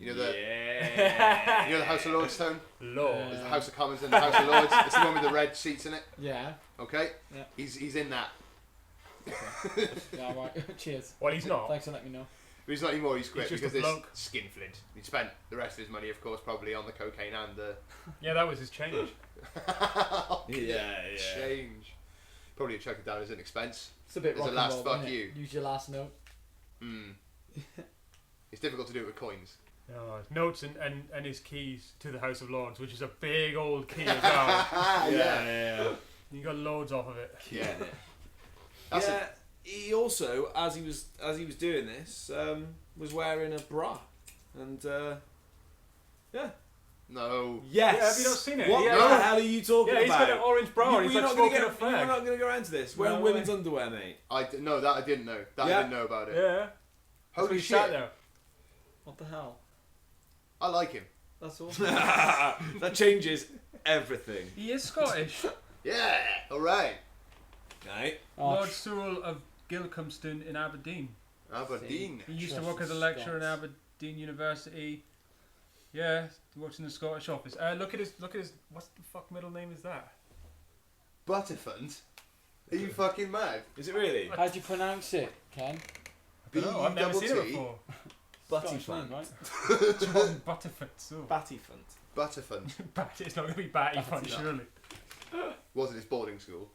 You know the Yeah. you know the House of Lords tone? Lord. There's the House of Commons and the House of Lords. It's the one with the red seats in it. Yeah. Okay. Yeah. He's in that. Yeah, right. Cheers. Well, he's not. Thanks for letting me know. But he's not anymore. He's quit He's just because a this bloke. skinflint. He spent the rest of his money, of course, probably on the cocaine and the Yeah, that was his change. Yeah. change. Probably chuck it down as an expense. It's a bit It's rock a and last roll, fuck isn't it? you. Use your last note. It's difficult to do it with coins. Notes and his keys to the House of Lords, which is a big old key as well. Yeah. You got loads off of it. Yeah. Yeah. He also, as he was doing this, was wearing a bra, and yeah. No. Yes. Yeah, have you not seen it? What Yeah, the yeah. hell are you talking Yeah, he's about? got an orange bra and he's like smoking a We're flag. not going to go around to this. Wearing No women's way. underwear, mate. No, that I didn't know. That Yeah. I didn't know about it. Yeah. Holy he shit. sat there. What the hell? I like him. That's all. That changes everything. He is Scottish. Yeah. All right. Right? Lord Sewell of Gilcomston in Aberdeen. Aberdeen. He used to Trust work as a the lecturer in Scots. Aberdeen University. Yeah, he works in the Scottish office. Look at his. What's the fuck middle name is that? Butterfund. Are you fucking mad? Is it really? How do you pronounce it, Ken? I don't know. I've never seen it B-double-T? before. Scottish Buttyfun. name, right? Jordan Butterfoot. So. Battyfun. Butterfund. It's not going to be Batty Fun, No. surely. Was at his boarding school.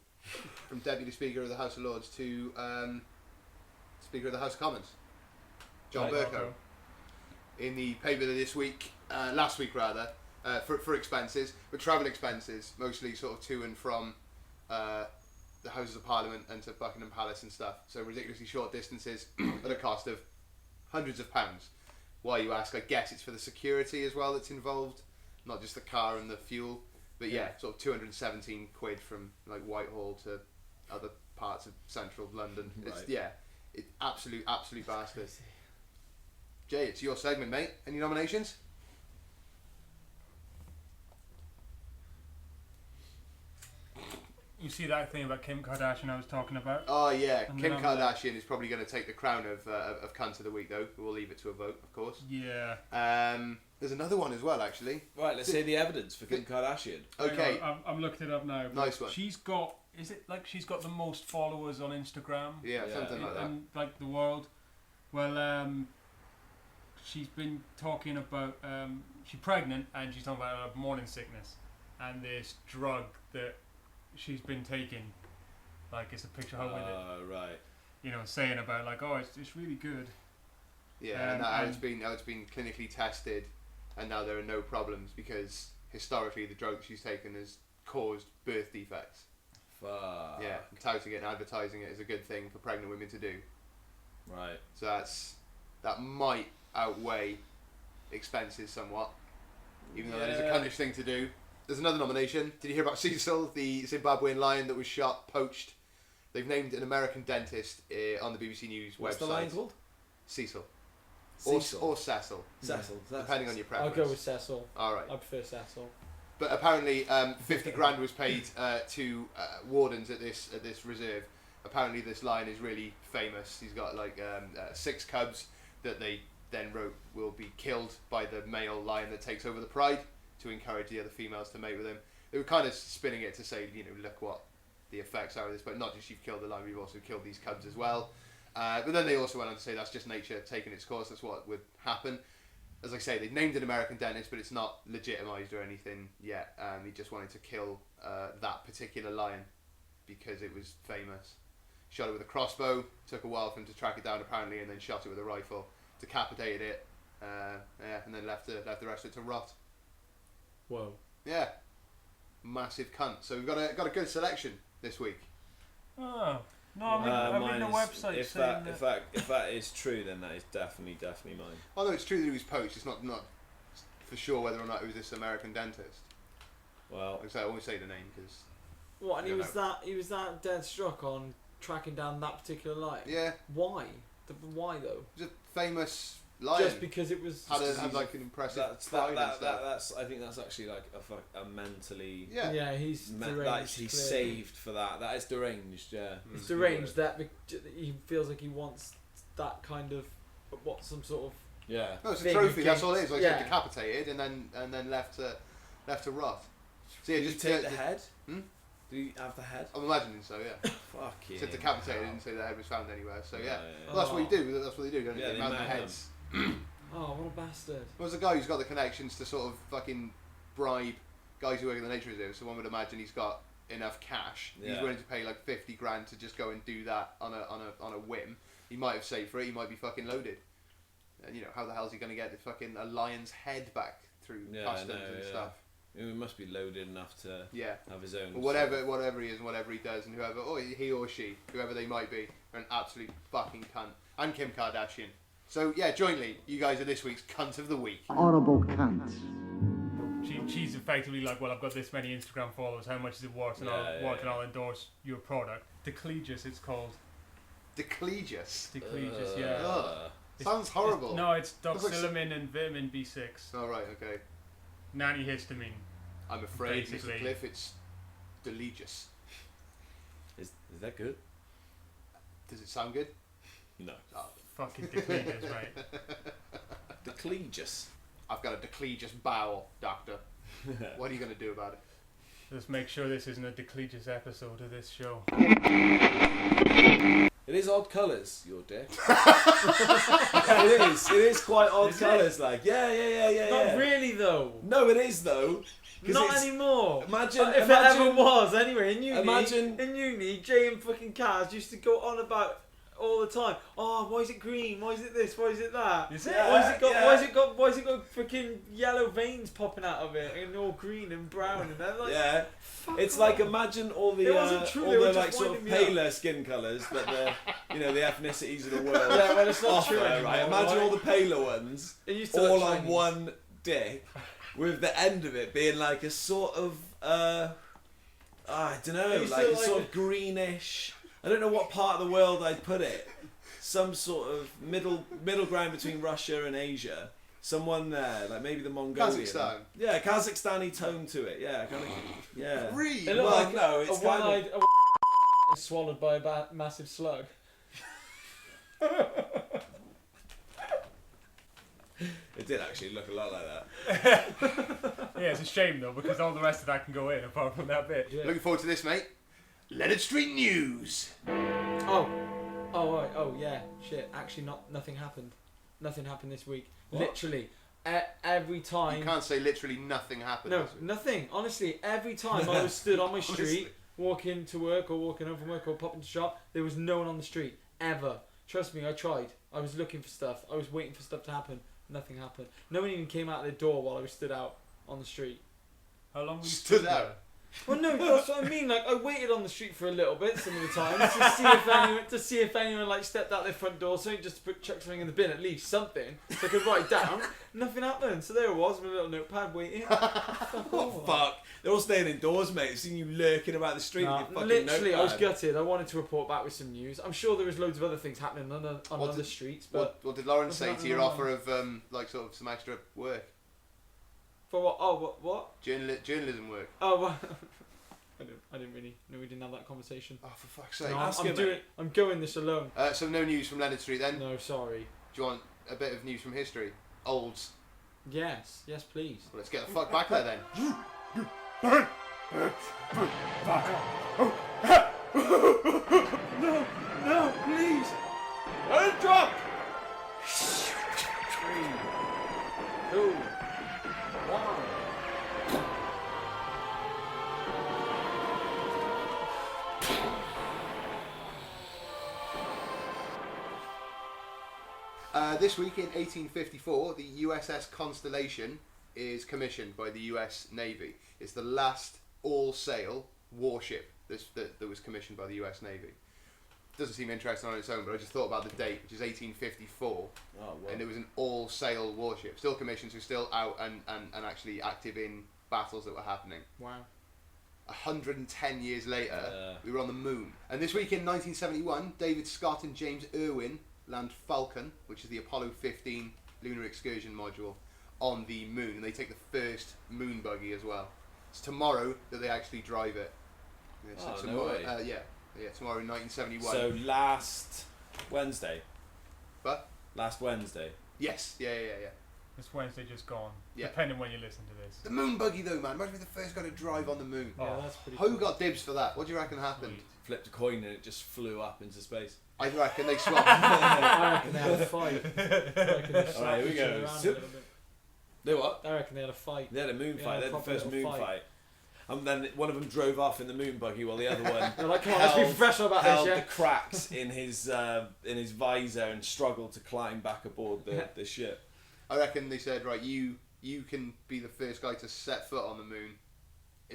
From Deputy Speaker of the House of Lords to Speaker of the House of Commons. John Right. Bercow. In the paper this week, last week rather, for expenses, but travel expenses, mostly sort of to and from the Houses of Parliament and to Buckingham Palace and stuff. So ridiculously short distances at a cost of hundreds of pounds. Why, you ask? I guess it's for the security as well that's involved, not just the car and the fuel. But yeah, sort of 217 quid from like Whitehall to other parts of central London. It's, Right. yeah, it's absolute bastard. Jay, it's your segment, mate. Any nominations? You see that thing about Kim Kardashian I was talking about? Oh yeah, And Kim then Kardashian is probably going to take the crown of cunt of the week, though. We'll leave it to a vote, of course. Yeah. There's another one as well, actually. Right, let's say the evidence for Kim Kardashian. Okay, Hang on, I'm looking it up now. but Nice one. She's got. Is it like she's got the most followers on Instagram? yeah, Yeah. something like that. In like the world. Well, she's been talking about. She's pregnant and she's talking about morning sickness and this drug that she's been taking. Like it's a picture of her with it. Right. You know, saying about like, oh, it's really good. Yeah, and how and- it's been clinically tested, and now there are no problems because historically the drug she's taken has caused birth defects. Fuck. Yeah, and touting it and advertising it is a good thing for pregnant women to do. Right. So that might outweigh expenses somewhat, even though that is a Yeah. cunnish thing to do. There's another nomination. Did you hear about Cecil, the Zimbabwean lion that was shot, poached? They've named an American dentist on the BBC News What's website. the line called? Cecil. Cecil. Or Cecil, Cecil. depending on your I'll preference. go with Cecil. All right. I prefer Cecil. But apparently, 50 grand was paid to wardens at this reserve. Apparently, this lion is really famous. He's got like 6 cubs that they then wrote will be killed by the male lion that takes over the pride to encourage the other females to mate with him. They were kind of spinning it to say, you know, look what the effects are of this, but not just you've killed the lion, you've also killed these cubs as well. But then they also went on to say that's just nature taking its course, that's what would happen. As I say, they've named an American dentist, but it's not legitimised or anything yet. He just wanted to kill that particular lion because it was famous. Shot it with a crossbow, took a while for him to track it down apparently, and then shot it with a rifle, decapitated it, and then left the rest of it to rot. Whoa. Yeah, massive cunt. So we've got a good selection this week. Oh no, I'm reading a website If saying if that is true, then that is definitely mine. Although it's true that he was poached, it's not for sure whether or not it was this American dentist. Well, Like I say, I won't say the name because What? And You he was that dead struck on tracking down that particular lion. yeah, Why? Why though? he's a famous lion. Just because it was. had like an impressive that's pride and stuff. that's. I think that's actually like a mentally. Yeah. Yeah, he's deranged. He's clearly. saved for that. That is deranged. Yeah. He's deranged that he feels like he wants that kind of some sort of. Yeah. No, it's a thing trophy. That's against- all it is. Like yeah. decapitated and then left to rot. So yeah, Did just you take the head? Hmm? Do you have the head? I'm imagining so. Yeah. Fuck yeah. Said decapitated. Didn't say the head was found anywhere. So yeah. Yeah. Well, that's what you do. That's what they do. Don't Yeah, they? they Mount the mount heads. Oh, what a bastard! Well, there's a guy who's got the connections to sort of fucking bribe guys who work in the nature reserve. So one would imagine he's got enough cash. He's Yeah. willing to pay like 50 grand to just go and do that on a whim. He might have saved for it. He might be fucking loaded. And you know, how the hell's he gonna get the fucking a lion's head back through customs and stuff? He must be loaded enough to Yeah. have his own. But whatever he is and whatever he does and whoever, or he or she, whoever they might be, are an absolute fucking cunt. And Kim Kardashian. So yeah, jointly, you guys are this week's cunt of the week. Horrible cunt. She's effectively like, well, I've got this many Instagram followers. How much is it worth? And I'll endorse your product. Declegious, it's called. Declegious. Declegious, yeah. Ugh. Sounds horrible. No, it's Looks like doxylamine and vitamin B6. Oh right, okay. Antihistamine. I'm afraid, Basically. Mr. Cliff, it's delicious. Is that good? Does it sound good? No. Oh, Fucking declegious, right? Declegious. I've got a declegious bowel, doctor. What are you going to do about it? Let's make sure this isn't a declegious episode of this show. It is odd colours, your dick. It is. It is quite odd colours. Like, yeah. Not really though. No, it is though. 'Cause Not it's- anymore. Imagine, If it imagine, ever was, anyway. In uni, Imagine- Jay and fucking Kaz used to go on about all the time. Oh, why is it green? Why is it this? Why is it that? Is it? Why has it got? Yeah. Why has it got freaking yellow veins popping out of it and all green and brown and then like. Yeah. Fuck It's off. like imagine all the It wasn't true, all they were the just like sort of winding me up. paler skin colours that the the ethnicities of the world Yeah, well, it's not offer, true anymore, right? Imagine right? all the paler ones It used to all look on Chinese. one dick, with the end of it being like a sort of I don't know, It used like to a like sort a- of greenish. I don't know what part of the world I'd put it. Some sort of middle ground between Russia and Asia. Someone there, like maybe the Mongolian. Kazakhstan. Yeah, Kazakhstani tone to it. Yeah, kind of. Yeah. Really? It looked Well, like no, a it's one-eyed swallowed by a massive slug. It did actually look a lot like that. Yeah, it's a shame though, because all the rest of that can go in apart from that bit. Yeah. Looking forward to this, mate. Leonard Street News. Oh, yeah. Shit. Actually, nothing happened. Nothing happened this week. What? Literally, every time. You can't say literally nothing happened. No, this week. nothing. Honestly, every time I was stood on my street, walking to work or walking home from work or popping to shop, there was no one on the street ever. Trust me, I tried. I was looking for stuff. I was waiting for stuff to happen. Nothing happened. No one even came out of their door while I was stood out on the street. How long were you Stood there? out. Well, no, that's what I mean. Like, I waited on the street for a little bit some of the time to see if anyone like stepped out their front door, so just to chuck something in the bin, at least something, so I could write down. Nothing happened. So there it was, with a little notepad waiting. What fuck? They're all staying indoors, mate. I've seen you lurking about the street Nah, with your fucking literally, I was notepad. gutted. I wanted to report back with some news. I'm sure there was loads of other things happening on What other did- streets, but What did Lauren say Nothing to your happened. offer of like sort of some extra work, for what? Oh, what? journalism work? Oh, what? I didn't really. No, we didn't have that conversation. Oh, for fuck's sake! No, Ask I'm him, doing. mate. I'm going this alone. So no news from Leonard Street then. No, sorry. Do you want a bit of news from history? Olds. Yes, please. Well, let's get the fuck back there then. No, please. And drop! 3, 2, 1. This week in 1854, the USS Constellation is commissioned by the US Navy. It's the last all-sail warship that was commissioned by the US Navy. Doesn't seem interesting on its own, but I just thought about the date, which is 1854, Oh, well. and it was an all-sail warship. Still commissioned, so still out and actually active in battles that were happening. Wow. 110 years later, we were on the moon. And this week in 1971, David Scott and James Irwin land Falcon, which is the Apollo 15 lunar excursion module, on the moon. And they take the first moon buggy as well. It's tomorrow that they actually drive it. Yeah, so no tomorrow, way. tomorrow in 1971. So last Wednesday. But? Last Wednesday. Yes, yeah. This Wednesday just gone. Yeah. Depending when you listen to this. The moon buggy though, man. Imagine if the first guy to drive on the moon. Yeah, that's pretty Who cool. got dibs for that? What do you reckon happened? Sweet. Flipped a coin and it just flew up into space. I reckon they swapped. I reckon they had a fight. I reckon they slapped Alright, here we each other go. around a Zip. little bit. They what? I reckon they had a fight. They had a moon Yeah, fight. They had the proper first little moon fight. fight. And then one of them drove off in the moon buggy while the other one They're like, come on, let's be professional about this, held yeah? the cracks in his visor and struggled to climb back aboard the ship. I reckon they said, right, you can be the first guy to set foot on the moon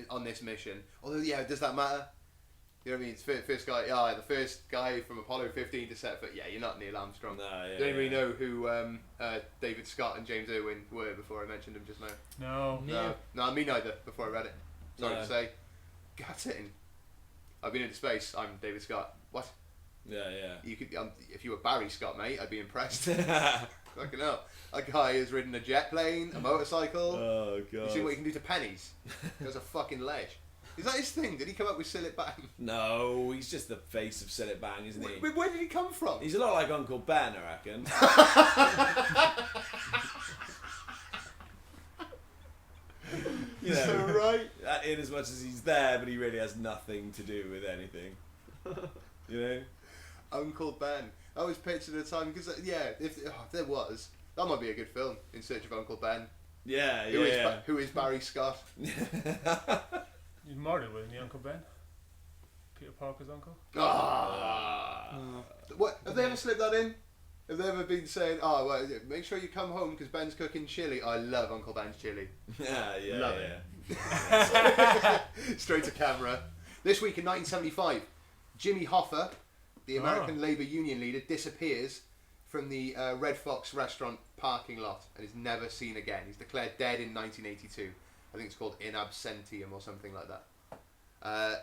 on this mission. Although, yeah, does that matter? You know what I mean? It's first guy, the first guy from Apollo 15 to set foot. Yeah, you're not Neil Armstrong. No, yeah. You don't really know who David Scott and James Irwin were before I mentioned them just now. No. No, me neither. Before I read it, sorry No. to say. Gutting. I've been into space. I'm David Scott. What? Yeah, yeah. You could, if you were Barry Scott, mate, I'd be impressed. Fucking hell. That guy has ridden a jet plane, a motorcycle. Oh You god. see what he can do to pennies? There's a fucking ledge. Is that his thing? Did he come up with Sill It Bang? No, he's just the face of Set It Bang, isn't he? Where did he come from? He's a lot like Uncle Ben, I reckon. You know, So right. in as much as he's there, but he really has nothing to do with anything. You know? Uncle Ben. I always pictured at the time because if there was, that might be a good film. In Search of Uncle Ben. Yeah, Who is yeah. who is Barry Scott? He's murdered, wasn't he, Uncle Ben? Peter Parker's uncle? Ah. What have they ever slipped that in? Have they ever been saying, "Oh, well, make sure you come home because Ben's cooking chili"? I love Uncle Ben's chili. Yeah, yeah, Love yeah. Straight to camera. This week in 1975, Jimmy Hoffa, the American Labour Union leader, disappears from the Red Fox restaurant parking lot and is never seen again. He's declared dead in 1982. I think it's called in absentiam or something like that.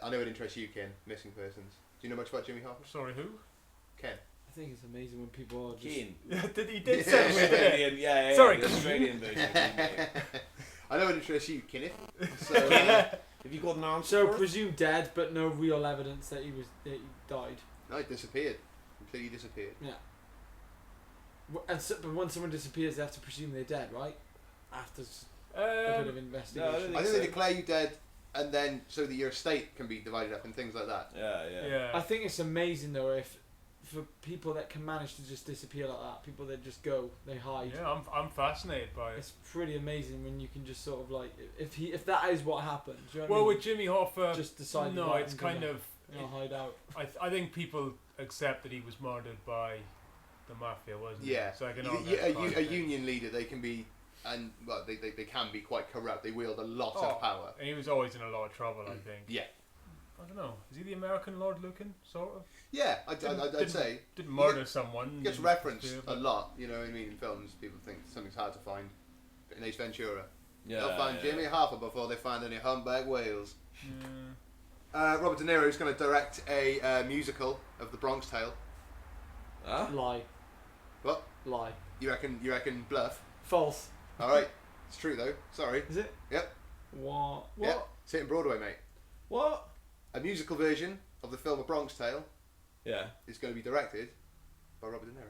I know it interests you, Ken, missing persons. Do you know much about Jimmy Hoffa? Sorry, who? Ken. I think it's amazing when people are just... Keen. He did Yeah. say it. Australian, yeah. Sorry. The Australian version of Keen. I know it interests you, Kenneth. So, Have you got an answer? So for it? presumed dead, but no real evidence that he died. no, he disappeared. Completely disappeared. Yeah. And so, but when someone disappears, they have to presume they're dead, right? After a bit of investigation. I think they declare you dead, and then so that your estate can be divided up and things like that. Yeah. I think it's amazing though if for people that can manage to just disappear like that, people that just go, they hide. Yeah, I'm fascinated by it. It's pretty amazing when you can just sort of like if that is what happened. Do you know what Well, I mean? with Jimmy Hoffa, Just decide. no, right, it's I'm kind gonna, of. hide out. I think people accept that he was murdered by the mafia, wasn't Yeah. it? It's like an A union leader, they can be, and well, they can be quite corrupt. They wield a lot of power. And he was always in a lot of trouble, I think. Yeah. I don't know. Is he the American Lord Lucan, sort of? Yeah, I'd say. Didn't murder someone. Gets didn't referenced disappear, a but- lot, you know what I mean, in films. People think something's hard to find. But in Ace Ventura, Yeah. they'll find Jimmy Hoffa before they find any humpback whales. Yeah. Robert De Niro is going to direct a musical of The Bronx Tale. Huh? Lie. What? Lie. You reckon bluff? False. All right, it's true though. Sorry. Is it? Yep. What? Yep. It's hitting Broadway, mate. What? A musical version of the film A Bronx Tale Yeah. is going to be directed by Robert De Niro.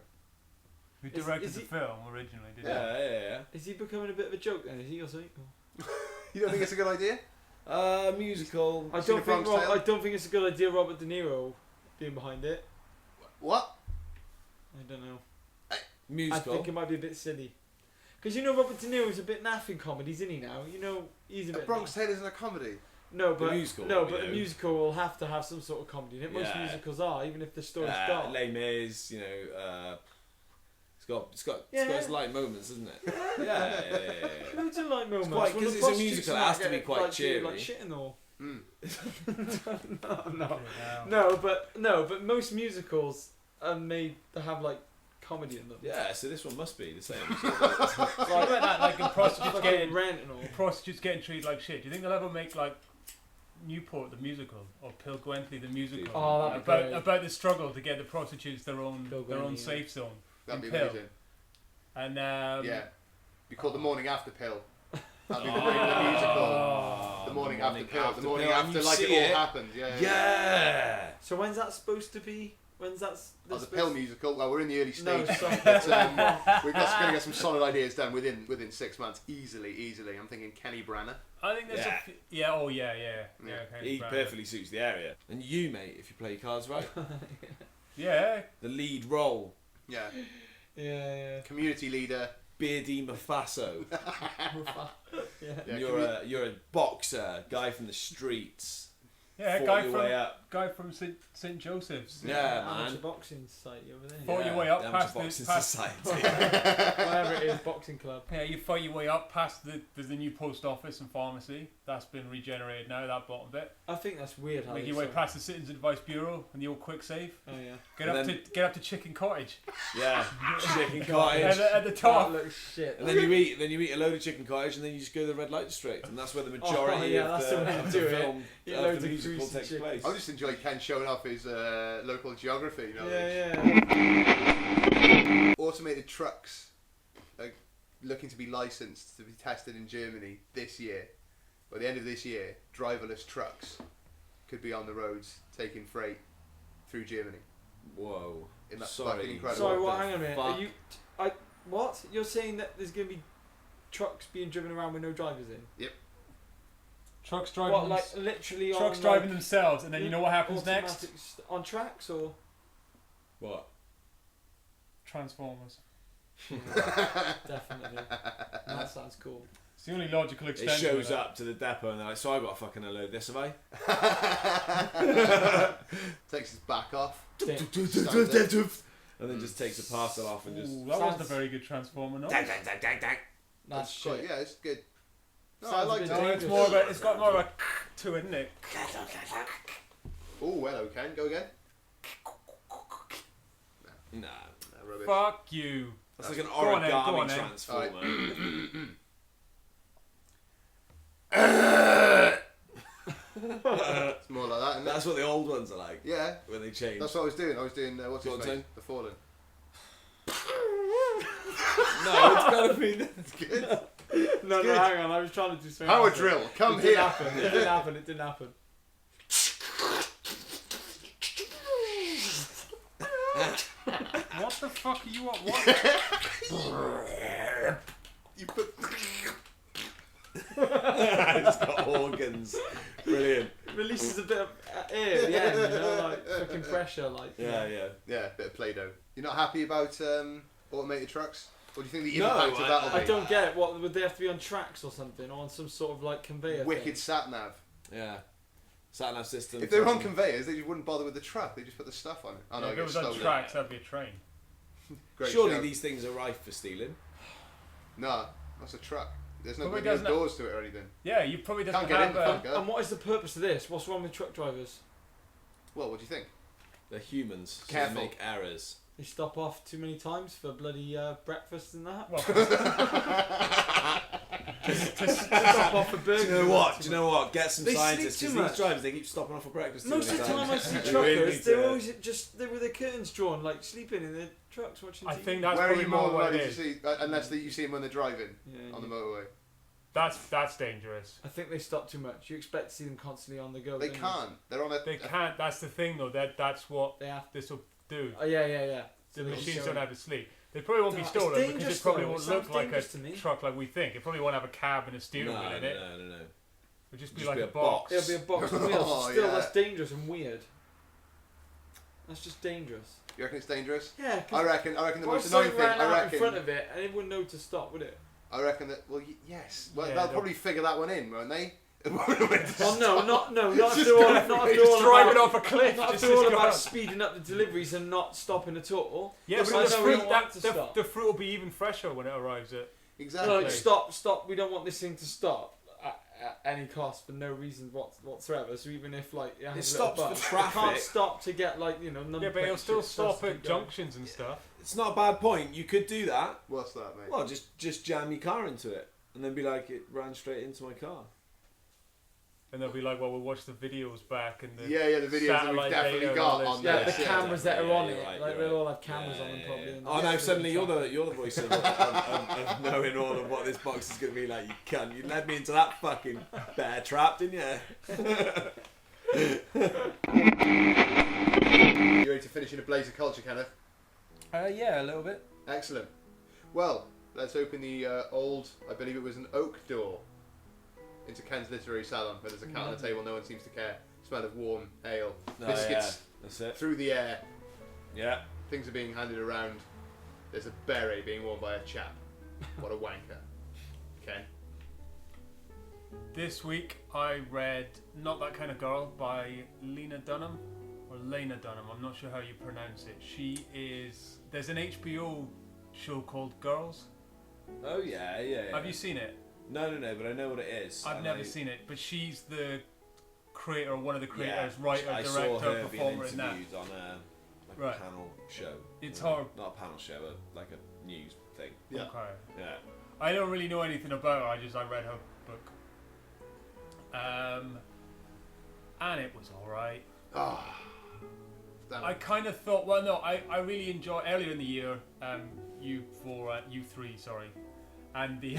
Who Is directed he- the film originally? Did Yeah. Is he becoming a bit of a joke then? Is he or something? You don't think it's a good idea? Musical. I Seen don't The think. Bronx Tale? I don't think it's a good idea. Robert De Niro being behind it. What? I don't know. Musical. I think it might be a bit silly. Because you know Robert De Niro's a bit naff in comedies, isn't he now? You know he's a A bit. Bronx naff. Tale isn't a comedy. No, The but musical, no, you but a know. musical will have to have some sort of comedy in it. Most Yeah. musicals are, even if the story's dark. Les Mis, you know, it's got Yeah. its light moments, isn't it? Yeah. Loads of light moments. quite- When 'cause the it's a prostitutes musical, it and has that to be get, quite like, cheery. Like shitting all. Mm. No, but most musicals are made to have like comedy in them. Yeah, so this one must be the same. So I bet that like Rent prostitutes getting treated like shit. Do you think they'll ever make like Newport the musical or Pilgwentley the musical Oh, that'd be great. about the struggle to get the prostitutes their own Pilgwentley, yeah. safe zone? That'd be in Pill. amazing. And Yeah. Be called The Morning After Pill. That'd be the name of the musical. The Morning After Pill. The morning Pill, and after, you like see it it. all happened. Yeah. Yeah. So when's that supposed to be? When's that? Oh, the Pill musical. Well, we're in the early No, stages. sorry. But, we're going to get some solid ideas done within 6 months, easily. I'm thinking Kenny Branagh. I think there's Yeah. okay, He right. perfectly suits the area. And you, mate, if you play your cards right, Yeah. the lead role, Yeah. Yeah, Community leader. Beardy Mafaso. yeah. Yeah, You're a boxer, guy from the streets. Yeah, Fought your way up. guy from St Joseph's. Yeah, Amateur man. boxing society over there. Fought your way up the past Amateur Boxing past Society. Whatever it is, boxing club. Yeah, you fight your way up past there's the new post office and pharmacy. That's been regenerated now, that bottom bit. I think that's weird. How Make they your way sort- past the Citizens Advice Bureau and the old quick save. Oh yeah. Get up to Chicken Cottage. Yeah, chicken cottage. At the That top. looks shit. And then you eat a load of chicken cottage, and then you just go to the red light district, and that's where the majority yeah, of that's the, the way to of do the it. film, Eat of loads the of musical greasy takes chicken. place. I just enjoy Ken showing off his local geography knowledge. Yeah. Automated trucks are looking to be licensed to be tested in Germany this year. By the end of this year, driverless trucks could be on the roads taking freight through Germany. Whoa. Isn't that Sorry. fucking incredible? Sorry, What what? the Hang on a minute. fuck? Are you? What? You're saying that there's going to be trucks being driven around with no drivers in? Trucks driving What, like literally trucks on driving like, themselves, and then you know what happens next? automatic on tracks or? What? Transformers. Definitely. That sounds cool. It's the only logical It extension. shows of that. up to the depot, and they're like, so I got to fucking unload this, have I? Takes his back off. And then just takes a parcel off and just... Ooh, that wasn't a very good Transformer, no? That's It's quite- shit. yeah, it's good. No, I Sounds a like bit it. No, it's more of a, it's got more of a to it, isn't it? Oh, hello, Ken. Go again. Nah. No, rubbish. Fuck you. That's like an Go on then, go origami on then. transformer. It's more like that, isn't it? That's what the old ones are like, Yeah, when they change. that's what I was doing. What's his Go on, face? Tim. The Fallen. No, it's gotta be... It's good. No, good. hang on. I was trying to do something. Power else. drill, come It here. didn't happen. It didn't happen. It didn't happen. What the fuck are you on? What? You put. It's got organs. Brilliant. It releases a bit of air at the end, you know, like fucking pressure, like. Yeah. Yeah, a bit of Play-Doh. You're not happy about automated trucks? What do you think the No, impact of that will be? I don't get it. What would they have to be on tracks or something, or on some sort of like conveyor? Wicked thing? sat nav. Yeah. Sat-nav system. If they were on conveyors, they just wouldn't bother with the truck. They just put the stuff on it. Oh no, If it it gets was on stolen. tracks, that'd be a train. Great Surely show. these things are rife for stealing. No, that's a truck. There's no, But it no doesn't doors to it or anything. Yeah, you probably doesn't Can't get have in, can't go. And what is the purpose of this? What's wrong with truck drivers? Well, what do you think? They're humans, so Careful. they make errors. They stop off too many times for bloody breakfast and that. Well, Stop off for burgers. Do you know what? Get some They scientists, sleep too because much. these drivers, they keep stopping off for breakfast. too Most of many the time I times. see They truckers, really they're do. always just with their curtains drawn, like sleeping in their trucks watching TV. I think that's Where are probably you more more what likely it to is. see, unless you see them when they're driving Yeah, on the yeah. motorway? That's dangerous. I think they stop too much. You expect to see them constantly on the go. They don't you? can't. They're on a. They can't. That's the thing, though. That's what They have. this will do. Oh yeah. The They machines show don't it. have to sleep. They probably won't be It's stolen because dangerous it probably though. won't It look sounds like dangerous to a me. truck like we think. It probably won't have a cab and a steering wheel in it. No. It'll just be Just like be a a box. It'll be a box on wheels. Oh, Still, yeah. that's dangerous and weird. That's just dangerous. You reckon it's dangerous? Yeah. I reckon the What most if annoying something thing. ran I out in reckon. front of it and it wouldn't know to stop, would it? I reckon that. Well, yes. Well, Yeah, they'll they'll- probably figure that one in, won't they? Oh no, not Just after all. go Not for it. after Just all driving about. off a cliff. Not just after all go about up. speeding up the deliveries and not stopping at all. Yeah, Yeah, but but the no, we fruit, don't want to stop. the fruit will be even fresher when it arrives at. Exactly. Like stop. We don't want this thing to stop at any cost for no reason whatsoever. So even if like it has It a little stops for bump, traffic. It can't stop to get like number Yeah, but it'll plates, still it starts stop to at go. junctions and stuff. it's not a bad point. You could do that. What's that, mate? Well, just jam your car into it, and then be like, it ran straight into my car. And they'll be like, well, we'll watch the videos back and the the videos that we've satellite definitely data and got all on this. Yeah, there. the cameras that are Yeah, on you're it, right, like you're they'll all right. have cameras on them probably. And Oh no, that's suddenly really you're the voice of knowing all of what this box is going to be like. You cunt, you led me into that fucking bear trap, didn't you? You ready to finish in a blaze of culture, Kenneth? Yeah, a little bit. Excellent. Well, let's open the old, I believe it was an oak door, into Ken's literary salon, where there's a cat on the table, no one seems to care. Smell of warm ale, biscuits That's it. through the air, Yeah. things are being handed around. There's a beret being worn by a chap. What a wanker. Ken? This week I read Not That Kind of Girl by Lena Dunham, or Lena Dunham, I'm not sure how you pronounce it. There's an HBO show called Girls. Oh yeah. Have you seen it? No, but I know what it is. I've and never I- seen it, but she's the creator, one of the Yeah, creators, writer, I saw director, her being performer in that. interviewed on a Right. panel show. It's her. Not a panel show, but like a news thing. Yeah. Okay. Yeah. I don't really know anything about her. I read her book. And it was alright. Ah. Damn I it. kind of thought, well, no, I really enjoyed earlier in the year, U3, sorry, and the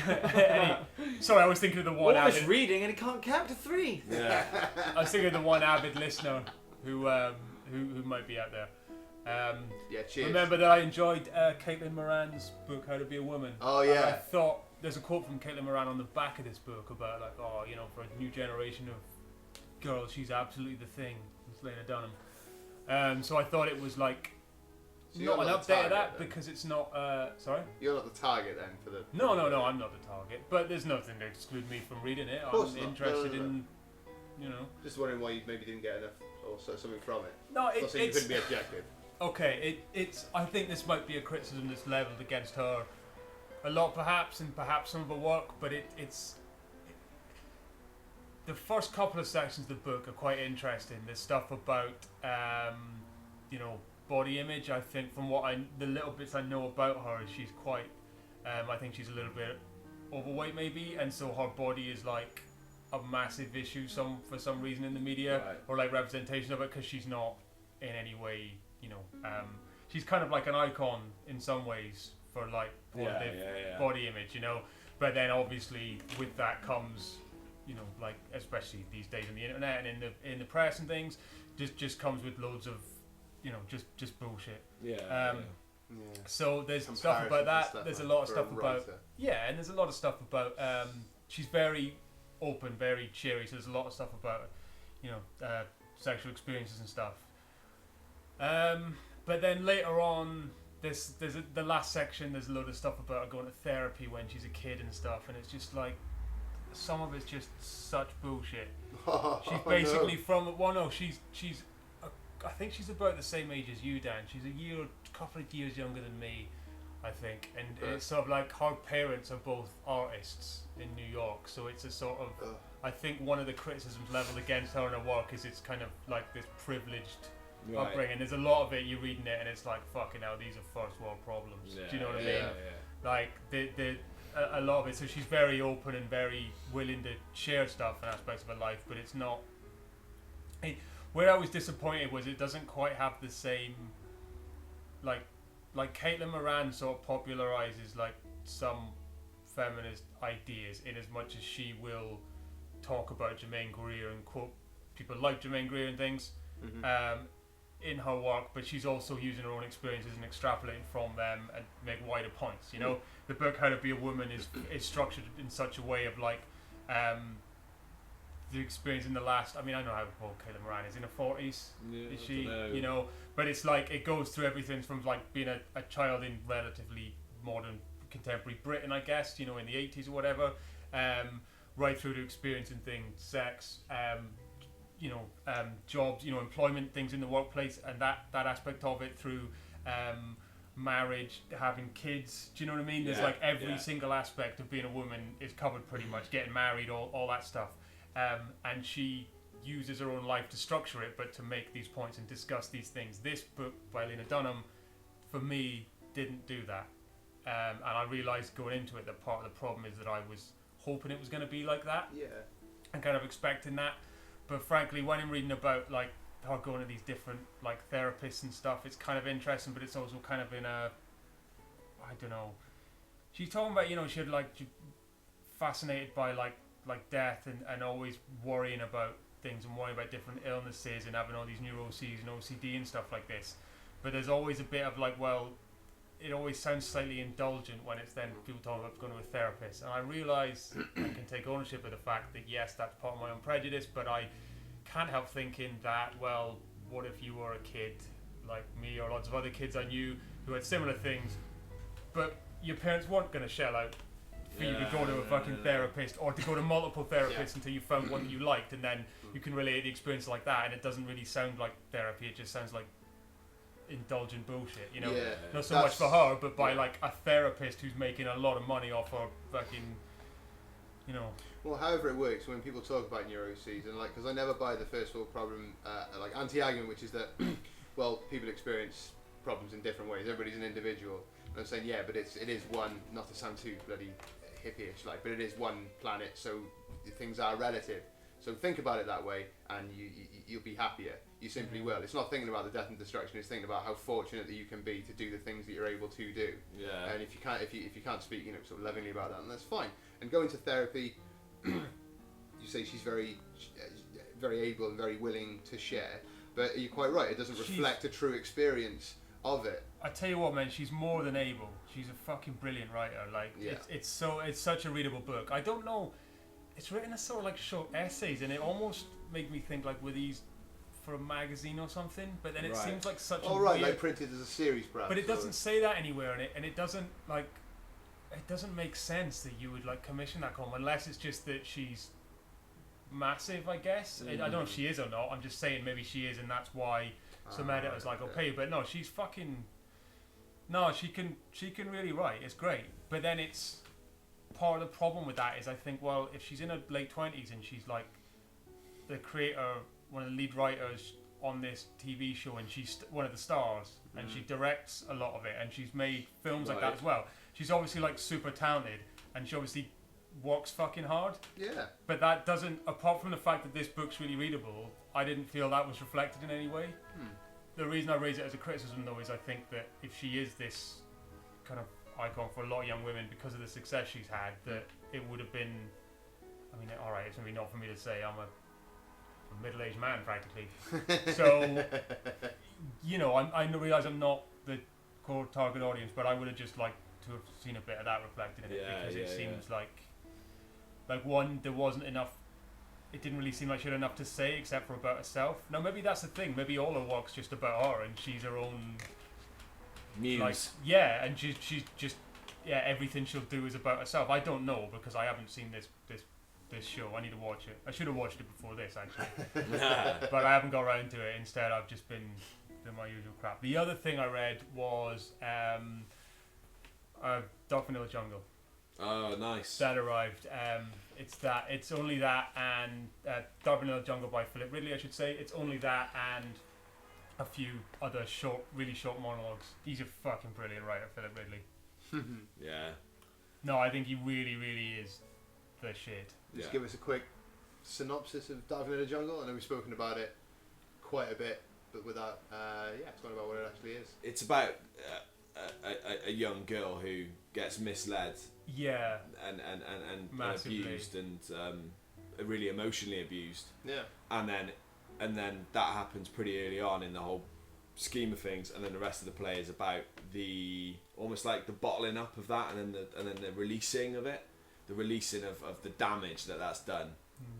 sorry, I was thinking of the one Always avid, reading and he can't count to 3. Yeah. I was thinking of the one avid listener who might be out there. Yeah, cheers. Remember that I enjoyed Caitlin Moran's book, How to Be a Woman. Oh, And I yeah. thought there's a quote from Caitlin Moran on the back of this book about like, oh, you know, for a new generation of girls, she's absolutely the thing. It's Lena Dunham. So I thought it was like So you're not an not the update of that target, then? because it's not. Sorry. You're not the target then for the... No, I'm not the target. But there's nothing to exclude me from reading it. course I'm not. interested No. in, you know. Just wondering why you maybe didn't get enough or something from it. No, Not saying you couldn't be objective. okay. It's. I think this might be a criticism that's levelled against her, a lot perhaps, and perhaps some of her work. But it's. The first couple of sections of the book are quite interesting. There's stuff about, you know, body image. I think from the little bits I know about her, she's quite. I think she's a little bit overweight maybe, and so her body is like a massive issue for some reason in the media, Right. or like representation of it, because she's not in any way, you know, she's kind of like an icon in some ways for like positive Yeah. body image, you know. But then obviously with that comes, you know, like especially these days on the internet and in the press and things, just comes with loads of, you know, just bullshit. Yeah. Yeah. So there's stuff Comparisons about and that. stuff, There's a man, lot of for stuff a about writer. and there's a lot of stuff about. She's very open, very cheery. So there's a lot of stuff about, you know, sexual experiences and stuff. But then later on, the last section. There's a load of stuff about her going to therapy when she's a kid and stuff, and it's just like some of it's just such bullshit. She's basically she's I think she's about the same age as you, Dan. She's a couple of years younger than me, I think, and Right. it's sort of like her parents are both artists in New York, so it's a sort of. Ugh. I think one of the criticisms leveled against her and her work is it's kind of like this privileged Right. upbringing. There's a lot of it, you're reading it and it's like, fucking hell, these are first world problems. Do you know what I mean? Yeah. Like a lot of it. So she's very open and very willing to share stuff and aspects of her life, but it's not. Where I was disappointed was it doesn't quite have the same. Like Caitlin Moran sort of popularizes like some feminist ideas in as much as she will talk about Jermaine Greer and quote people like Jermaine Greer and things. In her work, but she's also using her own experiences and extrapolating from them and make wider points. You know, the book How to Be a Woman is structured in such a way of like the experience in the last. I mean, I know how old Caitlin Moran is, in her 40s. Yeah, Is I she? dunno. You know, but it's like it goes through everything from like being a child in relatively modern contemporary Britain, I guess. You know, in the 80s or whatever, right through to experiencing things, sex. Jobs, employment, things in the workplace, and that aspect of it through marriage, having kids. Do you know what I mean? There's Yeah, like every yeah. single aspect of being a woman is covered pretty much. Getting married, all that stuff, and she uses her own life to structure it, but to make these points and discuss these things. This book by Lena Dunham, for me, didn't do that. And I realised going into it that part of the problem is that I was hoping it was going to be like that Yeah. and kind of expecting that. But frankly, when I'm reading about like her going to these different like therapists and stuff, it's kind of interesting, but it's also kind of in a, I don't know. She's talking about, you know, she fascinated by like death and always worrying about things and worrying about different illnesses and having all these neuroses and OCD and stuff like this. But there's always a bit of like, well, it always sounds slightly indulgent when it's then people talking about going to a therapist. And I realise I can take ownership of the fact that yes, that's part of my own prejudice, but I can't help thinking that, well, what if you were a kid like me or lots of other kids I knew who had similar things, but your parents weren't going to shell out for you to go to a fucking therapist or to go to multiple therapists until you found one that you liked, and then you can relate the experience like that, and it doesn't really sound like therapy, it just sounds like indulgent bullshit, you know. Yeah. Not so much for her, but by like a therapist who's making a lot of money off her fucking, you know. Well, however it works, when people talk about neuroses, and like, because I never buy the first world problem, like anti-argument, which is that, well, people experience problems in different ways. Everybody's an individual. And I'm saying, yeah, but it is one, not to sound too bloody hippie-ish, like, but it is one planet, so things are relative. So think about it that way, and you'll be happier. You simply will. It's not thinking about the death and destruction. It's thinking about how fortunate that you can be to do the things that you're able to do. Yeah. And if you can't speak, you know, sort of lovingly about that, then that's fine. And going to therapy, you say she's very able and very willing to share, but you're quite right. It doesn't reflect a true experience of it. I tell you what, man, she's more than able. She's a fucking brilliant writer. Like, Yeah. it's such a readable book. I don't know. It's written as sort of like short essays, and it almost made me think like, were these for a magazine or something? But then it Right. seems like such Oh a right, weird, like printed as a series, perhaps. but it doesn't or- say that anywhere in it, and it doesn't like, it doesn't make sense that you would like commission that column unless it's just that she's massive, I guess. I don't know if she is or not. I'm just saying maybe she is, and that's why some editors like, okay, but no, she's fucking. No, she can really write. It's great, but then it's part of the problem with that is I think, well, if she's in her late 20s and she's like the creator, one of the lead writers on this TV show, and she's one of the stars, and she directs a lot of it, and she's made films like that Right. as well. She's obviously like super talented, and she obviously works fucking hard. Yeah. But that doesn't, apart from the fact that this book's really readable, I didn't feel that was reflected in any way. The reason I raise it as a criticism, though, is I think that if she is this kind of icon for a lot of young women because of the success she's had, that it would have been, I mean, alright, it's maybe not for me to say, I'm a middle-aged man practically. So, you know, I realise I'm not the core target audience, but I would have just liked to have seen a bit of that reflected in it, Yeah, because yeah, it seems like one, there wasn't enough. It didn't really seem like she had enough to say except for about herself. Now maybe that's the thing. Maybe all her work's just about her, and she's her own. Muse. Like, yeah, and she's just everything she'll do is about herself. I don't know because I haven't seen this show. I need to watch it. I should have watched it before this actually, but I haven't got around to it. Instead, I've just been doing my usual crap. The other thing I read was Dark Vanilla Jungle. Oh, nice. That arrived. It's only that and Dark Vanilla Jungle by Philip Ridley, I should say. It's only that and a few other really short monologues. He's a fucking brilliant writer, Philip Ridley. Yeah. No, I think he really, really is the shit. Just Yeah. give us a quick synopsis of Dark Vanilla Jungle. I know we've spoken about it quite a bit, but without, it's not about what it actually is. It's about a young girl who gets misled Yeah. and Massively. abused and really emotionally abused, Yeah. and then that happens pretty early on in the whole scheme of things, and then the rest of the play is about the almost like the bottling up of that, and then the releasing of it, the releasing of the damage that's done,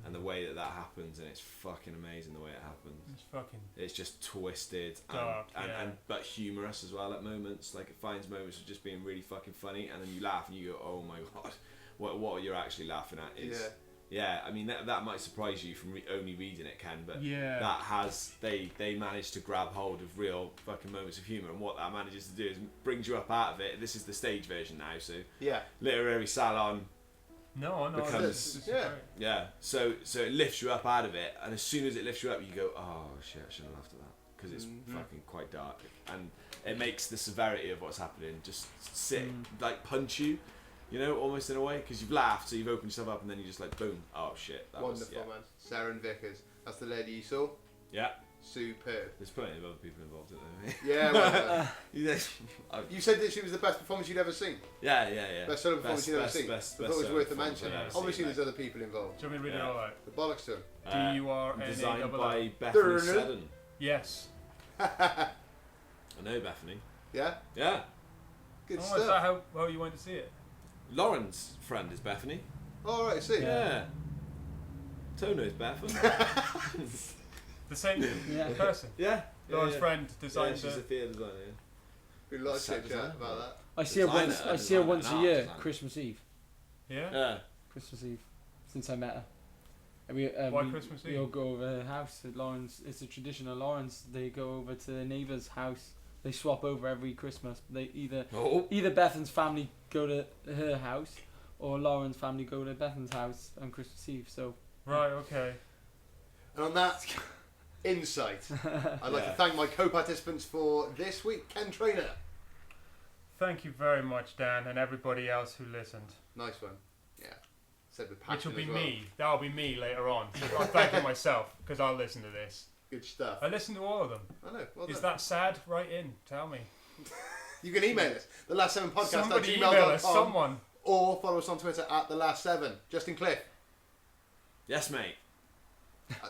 and the way that happens, and it's fucking amazing the way it happens. It's fucking It's just twisted Dark, and but humorous as well at moments. Like it finds moments of just being really fucking funny, and then you laugh and you go, "Oh my god, what you're actually laughing at is." Yeah, I mean that might surprise you from only reading it, Ken, but Yeah. that has they managed to grab hold of real fucking moments of humour, and what that manages to do is brings you up out of it. This is the stage version now, so Yeah. literary salon. No, Becomes- it's yeah. great. Yeah, so it lifts you up out of it, and as soon as it lifts you up, you go, "Oh shit, I shouldn't have laughed at that," because it's fucking quite dark, and it makes the severity of what's happening just sit like punch you, you know, almost in a way, because you've laughed, so you've opened yourself up, and then you just like boom, oh shit, that Wonderful, was, man. Sarah and Vickers. That's the lady you saw. yeah. Superb. There's plenty of other people involved in it. Yeah, well, Yeah, you said that she was the best performance you'd ever seen. yeah. Best solo performance you'd ever seen. I thought it was worth a mention. I've ever Obviously, seen, there's other people involved. Do you want me to read Yeah. it all out? The bollocks to him. D-U-R-N-A-double-L. Designed by Bethany Seddon. Yes. I know Bethany. Yeah? Yeah. Good Oh, stuff. is that how you went to see it? Lauren's friend is Bethany. All right, see. Yeah. Tono's Bethany. The same Yeah. person. Yeah. Lauren's friend Yeah, designed she's a the... theatre designer. Been a lot of Set chit chat design. about that. I see her Designer, once. I see her designer, once a art year, designer. Christmas Eve. Yeah? Yeah. Christmas Eve, since I met her. And Why Christmas we Eve? all go over her house at Lawrence. It's a tradition of Lawrence. They go over to their neighbour's house. They swap over every Christmas. They either Bethan's family go to her house, or Lauren's family go to Bethan's house on Christmas Eve. So Right, okay. And on that insight, I'd like to Yeah. thank my co-participants for this week. Ken Trainer. Thank you very much, Dan, and everybody else who listened. Nice one. Yeah. Said with Which passion will be as well. me. That'll be me later on. I'm thanking myself, because I'll listen to this. Good stuff. I listen to all of them. I know. Well Is done. that sad? Write in. Tell me. You can email us. The Last 7 podcast Somebody at email us. gmail.com, Someone. or follow us on Twitter at The Last 7. Justin Cliff. Yes, mate.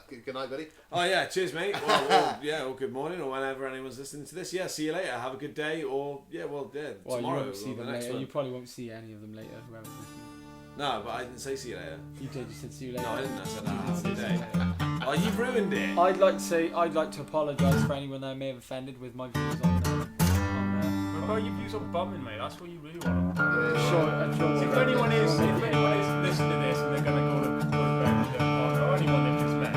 Good night, buddy. Oh yeah, cheers, mate. Or good morning, or whenever anyone's listening to this. Yeah, see you later. Have a good day, or well, tomorrow. you won't see or the them next later. one. You probably won't see any of them later. Whoever's listening. No, but I didn't say see you later. You did. You said see you later. No, I didn't. I said have a good day. Oh, you've ruined it. I'd like to apologise for anyone that I may have offended with my views on What about your views on bumming, mate? That's what you really want to I'm sure If anyone is listening to this and they're going to go to bed with their partner or anyone they've just met,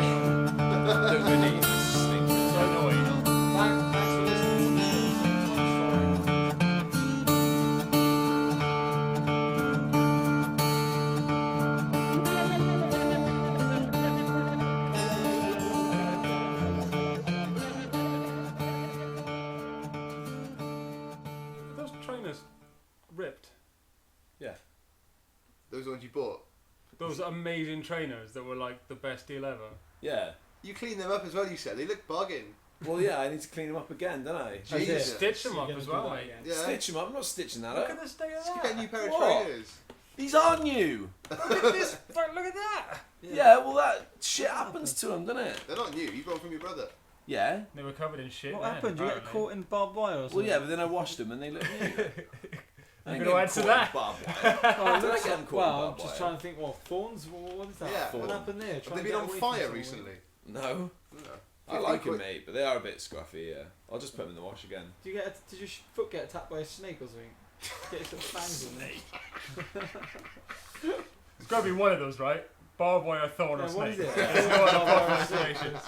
Don't go near this thing. so annoying. Thanks for listening. Are those trainers ripped? Yeah. Those ones you bought. Those amazing trainers that were like the best deal ever. Yeah. You cleaned them up as well, you said. They look bugging. Well, yeah. I need to clean them up again, don't I? That's it. Jesus. Stitch them up as well, mate. Yeah. Stitch them up. I'm not stitching that Look up. at the state of Just that. get a new pair of What? trainers. These are new. Look at this. Look at that. Yeah. Well, that shit happens to them, doesn't it? They're not new. You got them from your brother. Yeah. They were covered in shit. What then, happened? You got apparently. caught in barbed wire or something? Well, yeah, but then I washed them and they look new. I You're didn't gonna get answer caught in that? barbed wire. Oh, Did I looks get like- caught in well, I'm barbed just wire? trying to think. Thorns? What is that? Yeah. What happened there? Have Trying they to been get on away fire from recently? No. No. I like them, mate, but they are a bit scruffy, yeah. I'll just put them in the wash again. Did your foot get attacked by a snake or something? Get your fangs in there. It's got to be one of those, right? Barbed wire, thorn, or Yeah, what snake. is it? There's no other possible explanations.